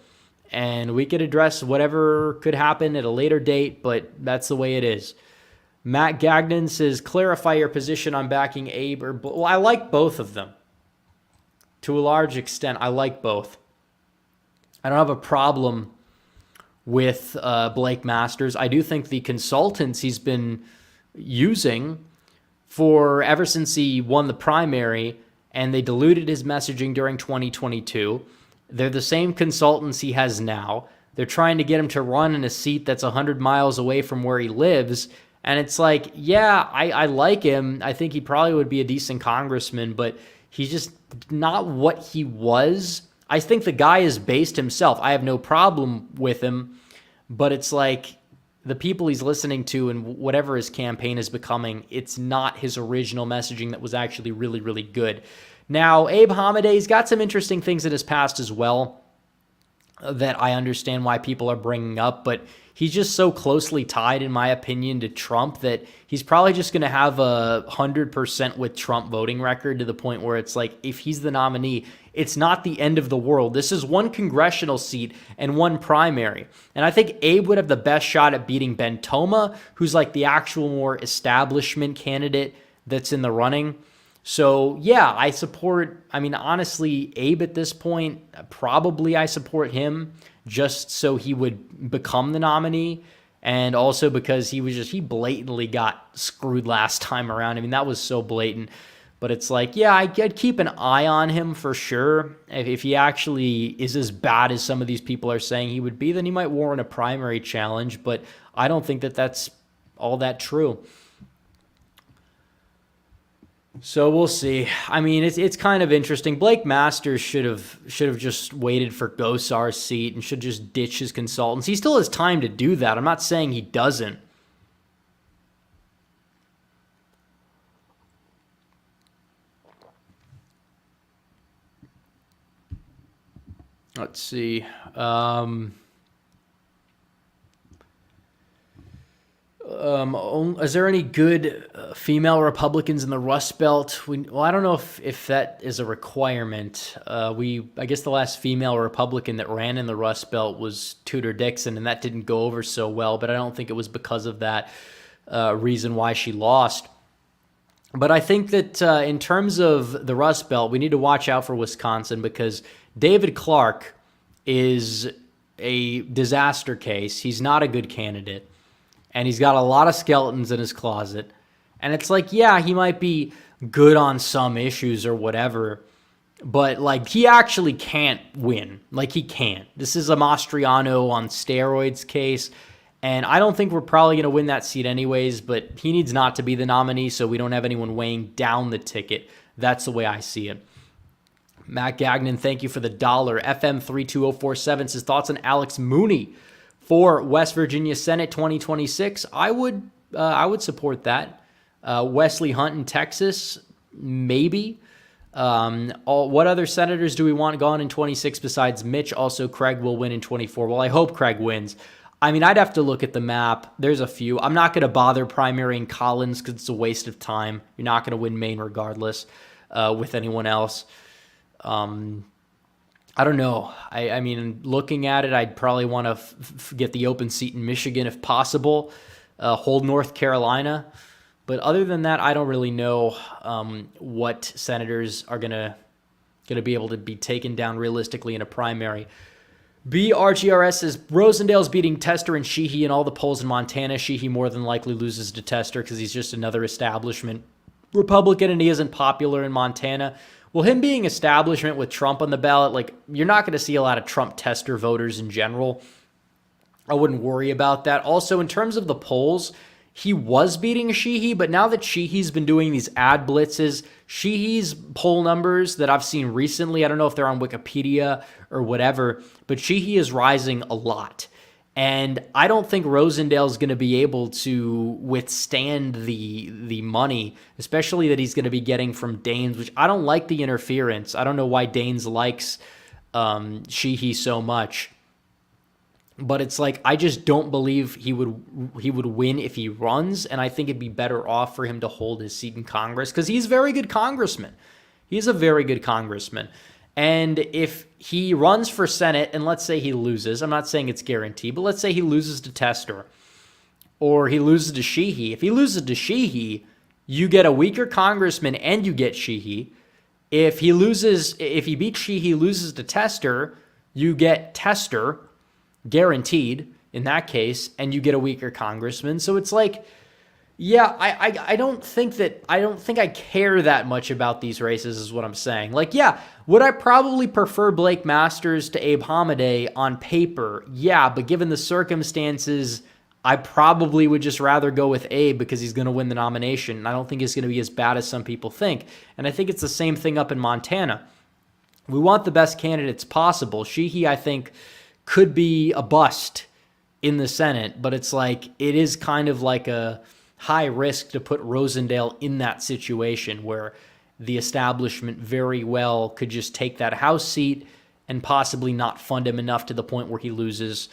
And we could address whatever could happen at a later date, but that's the way it is. Matt Gagnon says, clarify your position on backing Abe or... Well, I like both of them. To a large extent, I like both. I don't have a problem with Blake Masters. I do think the consultants he's been using for ever since he won the primary and they diluted his messaging during 2022... They're the same consultants he has now. They're trying to get him to run in a seat that's 100 miles away from where he lives. And it's like, yeah, I like him. I think he probably would be a decent congressman, but he's just not what he was. I think the guy is based himself. I have no problem with him, but it's like the people he's listening to and whatever his campaign is becoming, it's not his original messaging that was actually really, really good. Now, Abe Hamadeh's got some interesting things in his past as well that I understand why people are bringing up, but he's just so closely tied, in my opinion, to Trump that he's probably just going to have a 100% with Trump voting record to the point where it's like, if he's the nominee, it's not the end of the world. This is one congressional seat and one primary. And I think Abe would have the best shot at beating Ben Toma, who's like the actual more establishment candidate that's in the running. So, yeah, I support, I mean, honestly, Abe at this point, probably I support him just so he would become the nominee. And also because he blatantly got screwed last time around. I mean, that was so blatant. But it's like, yeah, I'd keep an eye on him for sure. If he actually is as bad as some of these people are saying he would be, then he might warrant a primary challenge. But I don't think that that's all that true. So we'll see. I mean, it's kind of interesting. Blake Masters should have just waited for Gosar's seat and should just ditch his consultants. He still has time to do that. I'm not saying he doesn't. Let's see. Is there any good female Republicans in the Rust Belt? Well, I don't know if that is a requirement. I guess the last female Republican that ran in the Rust Belt was Tudor Dixon, and that didn't go over so well, but I don't think it was because of that reason why she lost. But I think that in terms of the Rust Belt, we need to watch out for Wisconsin because David Clark is a disaster case. He's not a good candidate. And he's got a lot of skeletons in his closet. And it's like, yeah, he might be good on some issues or whatever, but like he actually can't win. Like he can't. This is a Mastriano on steroids case. And I don't think we're probably going to win that seat anyways, but he needs not to be the nominee so we don't have anyone weighing down the ticket. That's the way I see it. Matt Gagnon, thank you for the $. FM32047 says thoughts on Alex Mooney for West Virginia Senate 2026. I would support that. Wesley Hunt in Texas, maybe. What other senators do we want gone in 26 besides Mitch? Also, Craig will win in 24. Well, I hope Craig wins. I mean, I'd have to look at the map. There's a few. I'm not going to bother primarying Collins because it's a waste of time. You're not going to win Maine regardless with anyone else. I don't know. I mean, looking at it, I'd probably want to get the open seat in Michigan if possible, hold North Carolina. But other than that, I don't really know what senators are gonna be able to be taken down realistically in a primary. BRGRS says Rosendale's beating Tester and Sheehy in all the polls in Montana. Sheehy more than likely loses to Tester because he's just another establishment Republican and he isn't popular in Montana. Well, him being establishment with Trump on the ballot, like, you're not going to see a lot of Trump Tester voters in general. I wouldn't worry about that. Also, in terms of the polls, he was beating Sheehy, but now that Sheehy's been doing these ad blitzes, Sheehy's poll numbers that I've seen recently, I don't know if they're on Wikipedia or whatever, but Sheehy is rising a lot. And I don't think Rosendale's going to be able to withstand the money, especially that he's going to be getting from Daines, which I don't like the interference. I don't know why Daines likes Sheehy so much. But it's like, I just don't believe he would win if he runs, and I think it'd be better off for him to hold his seat in Congress because he's a very good congressman. He's a very good congressman. And if he runs for Senate, and let's say he loses, I'm not saying it's guaranteed, but let's say he loses to Tester or he loses to Sheehy. If he loses to Sheehy, you get a weaker congressman and you get Sheehy. If he beats Sheehy, loses to Tester, you get Tester, guaranteed in that case, and you get a weaker congressman. So it's like, yeah, I don't think I care that much about these races is what I'm saying. Like, yeah, would I probably prefer Blake Masters to Abe Hamadeh on paper? Yeah, but given the circumstances, I probably would just rather go with Abe because he's going to win the nomination. And I don't think he's going to be as bad as some people think. And I think it's the same thing up in Montana. We want the best candidates possible. Sheehy, I think, could be a bust in the Senate, but it's like, it is kind of like a high risk to put Rosendale in that situation where the establishment very well could just take that House seat and possibly not fund him enough to the point where he loses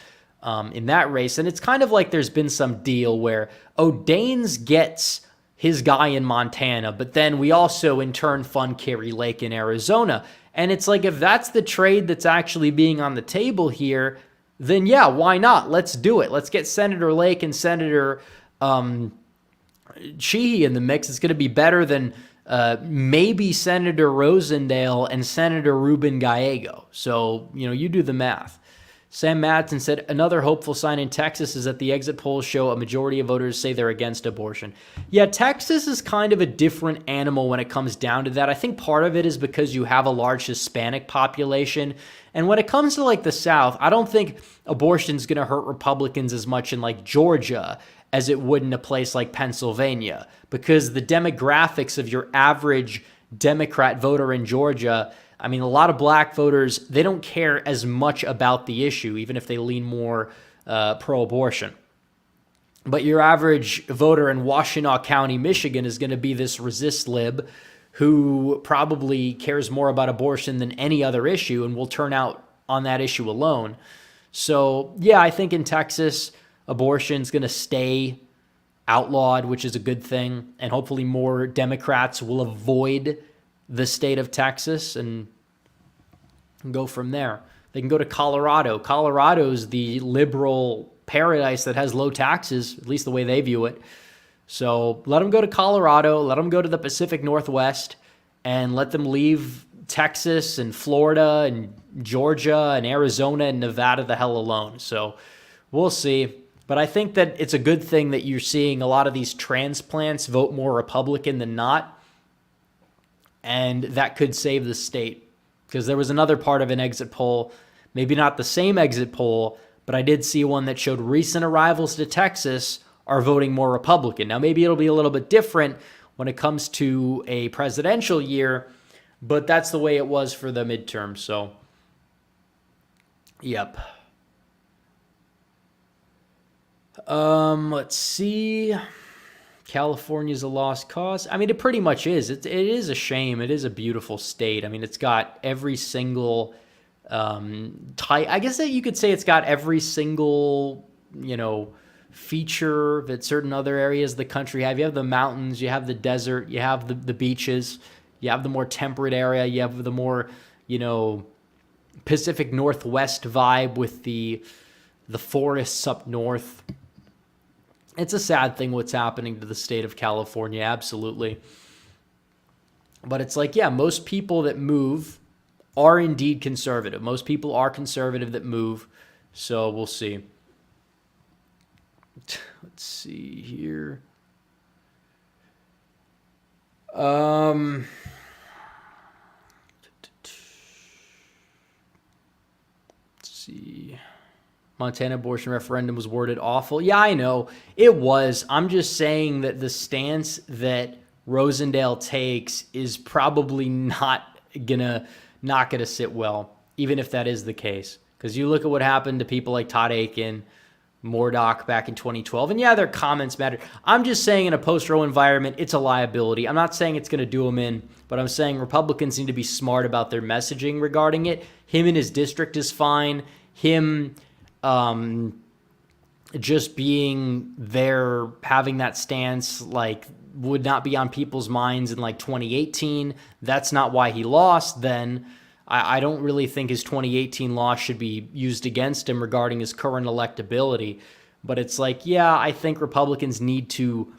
in that race. And it's kind of like there's been some deal where, Daines gets his guy in Montana, but then we also in turn fund Kerry Lake in Arizona. And it's like, if that's the trade that's actually being on the table here, then yeah, why not? Let's do it. Let's get Senator Lake and Senator Sheehy in the mix. It's going to be better than maybe Senator Rosendale and Senator Ruben Gallego. So, you do the math. Sam Madsen said, another hopeful sign in Texas is that the exit polls show a majority of voters say they're against abortion. Yeah, Texas is kind of a different animal when it comes down to that. I think part of it is because you have a large Hispanic population. And when it comes to like the South, I don't think abortion is going to hurt Republicans as much in like Georgia as it would in a place like Pennsylvania, because the demographics of your average Democrat voter in Georgia, I mean, a lot of black voters, they don't care as much about the issue, even if they lean more pro-abortion. But your average voter in Washtenaw County, Michigan, is going to be this resist lib who probably cares more about abortion than any other issue and will turn out on that issue alone. So, yeah, I think in Texas, abortion's going to stay outlawed, which is a good thing. And hopefully more Democrats will avoid the state of Texas and go from there. They can go to Colorado. Colorado's the liberal paradise that has low taxes, at least the way they view it. So let them go to Colorado, let them go to the Pacific Northwest, and let them leave Texas and Florida and Georgia and Arizona and Nevada the hell alone. So we'll see. But I think that it's a good thing that you're seeing a lot of these transplants vote more Republican than not. And that could save the state, because there was another part of an exit poll, maybe not the same exit poll, but I did see one that showed recent arrivals to Texas are voting more Republican. Now, maybe it'll be a little bit different when it comes to a presidential year, but that's the way it was for the midterm. So, yep. Let's see. California's a lost cause. I mean, it pretty much is. It is a shame. It is a beautiful state. I mean, it's got every single type. I guess that you could say it's got every single, feature that certain other areas of the country have. You have the mountains, you have the desert, you have the beaches, you have the more temperate area, you have the more, Pacific Northwest vibe with the forests up north. It's a sad thing what's happening to the state of California, absolutely. But it's like, yeah, most people that move are indeed conservative. Most people are conservative that move. So we'll see. Let's see here. Let's see. Montana abortion referendum was worded awful. Yeah, I know. It was. I'm just saying that the stance that Rosendale takes is probably not gonna sit well, even if that is the case. Because you look at what happened to people like Todd Akin, Mordock back in 2012, and yeah, their comments mattered. I'm just saying in a post-Roe environment, it's a liability. I'm not saying it's going to do them in, but I'm saying Republicans need to be smart about their messaging regarding it. Him in his district is fine. Him just being there, having that stance, like, would not be on people's minds in like 2018. That's not why he lost then. I don't really think his 2018 loss should be used against him regarding his current electability. But it's like, yeah, I think Republicans need to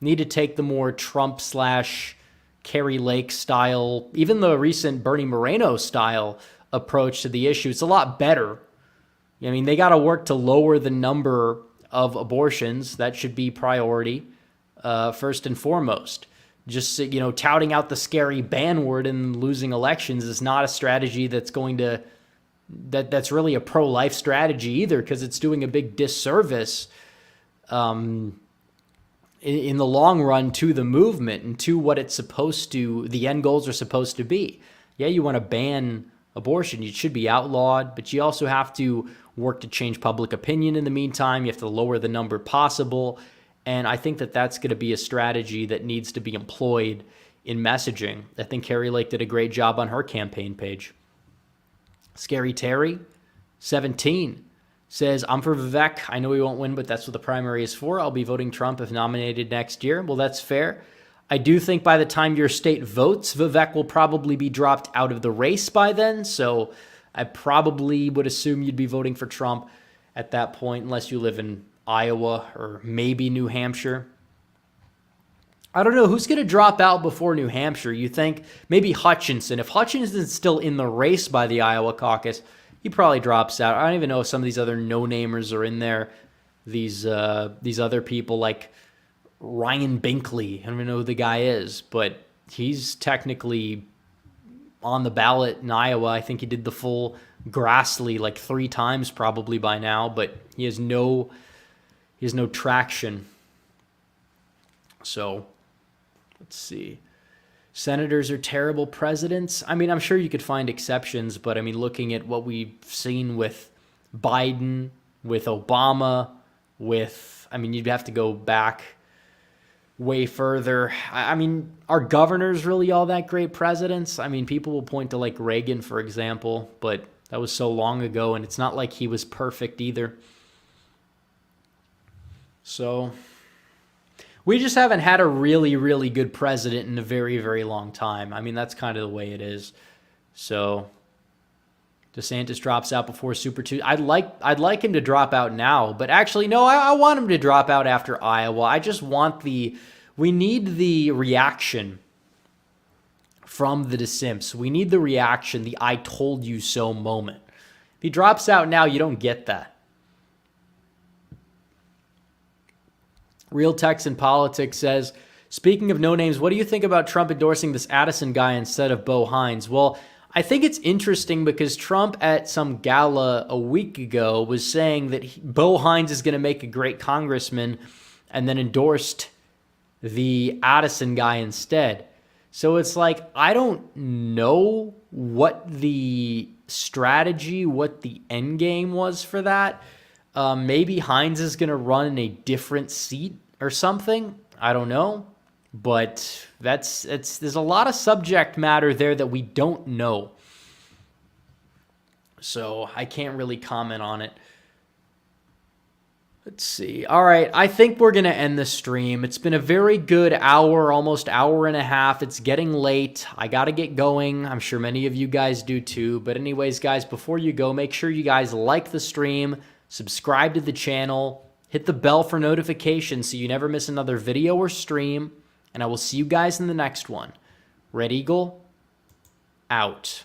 take the more Trump / Kerry Lake style, even the recent Bernie Moreno style approach to the issue. It's a lot better. I mean, they got to work to lower the number of abortions. That should be priority, first and foremost. Just, touting out the scary ban word and losing elections is not a strategy that's that's really a pro-life strategy either, because it's doing a big disservice in the long run to the movement and to what it's supposed to, the end goals are supposed to be. Yeah, you want to ban abortion. It should be outlawed, but you also have to work to change public opinion in the meantime. You have to lower the number possible. And I think that that's going to be a strategy that needs to be employed in messaging. I think Kerry Lake did a great job on her campaign page. Scary Terry, 17, says, I'm for Vivek. I know he won't win, but that's what the primary is for. I'll be voting Trump if nominated next year. Well, that's fair. I do think by the time your state votes, Vivek will probably be dropped out of the race by then. So I probably would assume you'd be voting for Trump at that point, unless you live in Iowa or maybe New Hampshire. I don't know. Who's going to drop out before New Hampshire? You think maybe Hutchinson. If Hutchinson's still in the race by the Iowa caucus, he probably drops out. I don't even know if some of these other no-namers are in there. These other people like Ryan Binkley. I don't even know who the guy is, but he's technically on the ballot in Iowa. I think he did the full Grassley like 3 times probably by now, but he has no traction. So let's see. Senators are terrible presidents. I mean, I'm sure you could find exceptions, but I mean, looking at what we've seen with Biden, with Obama, you'd have to go back way further. I mean, are governors really all that great presidents? I mean, people will point to like Reagan, for example, but that was so long ago, and it's not like he was perfect either. So we just haven't had a really, really good president in a very, very long time. I mean, that's kind of the way it is. So DeSantis drops out before Super Tuesday. I'd like him to drop out now, but actually, no, I want him to drop out after Iowa. I just want we need the reaction from the DeSimps. We need the reaction, the I told you so moment. If he drops out now, you don't get that. Real Texan Politics says, speaking of no names, what do you think about Trump endorsing this Addison guy instead of Bo Hines? Well, I think it's interesting because Trump at some gala a week ago was saying that Bo Hines is going to make a great congressman and then endorsed the Addison guy instead. So it's like, I don't know what the strategy, what the end game was for that. Maybe Hines is going to run in a different seat or something. I don't know. But there's a lot of subject matter there that we don't know. So I can't really comment on it. Let's see. All right, I think we're going to end the stream. It's been a very good hour, almost hour and a half. It's getting late. I got to get going. I'm sure many of you guys do too. But anyways, guys, before you go, make sure you guys like the stream, subscribe to the channel, hit the bell for notifications so you never miss another video or stream. And I will see you guys in the next one. Red Eagle, out.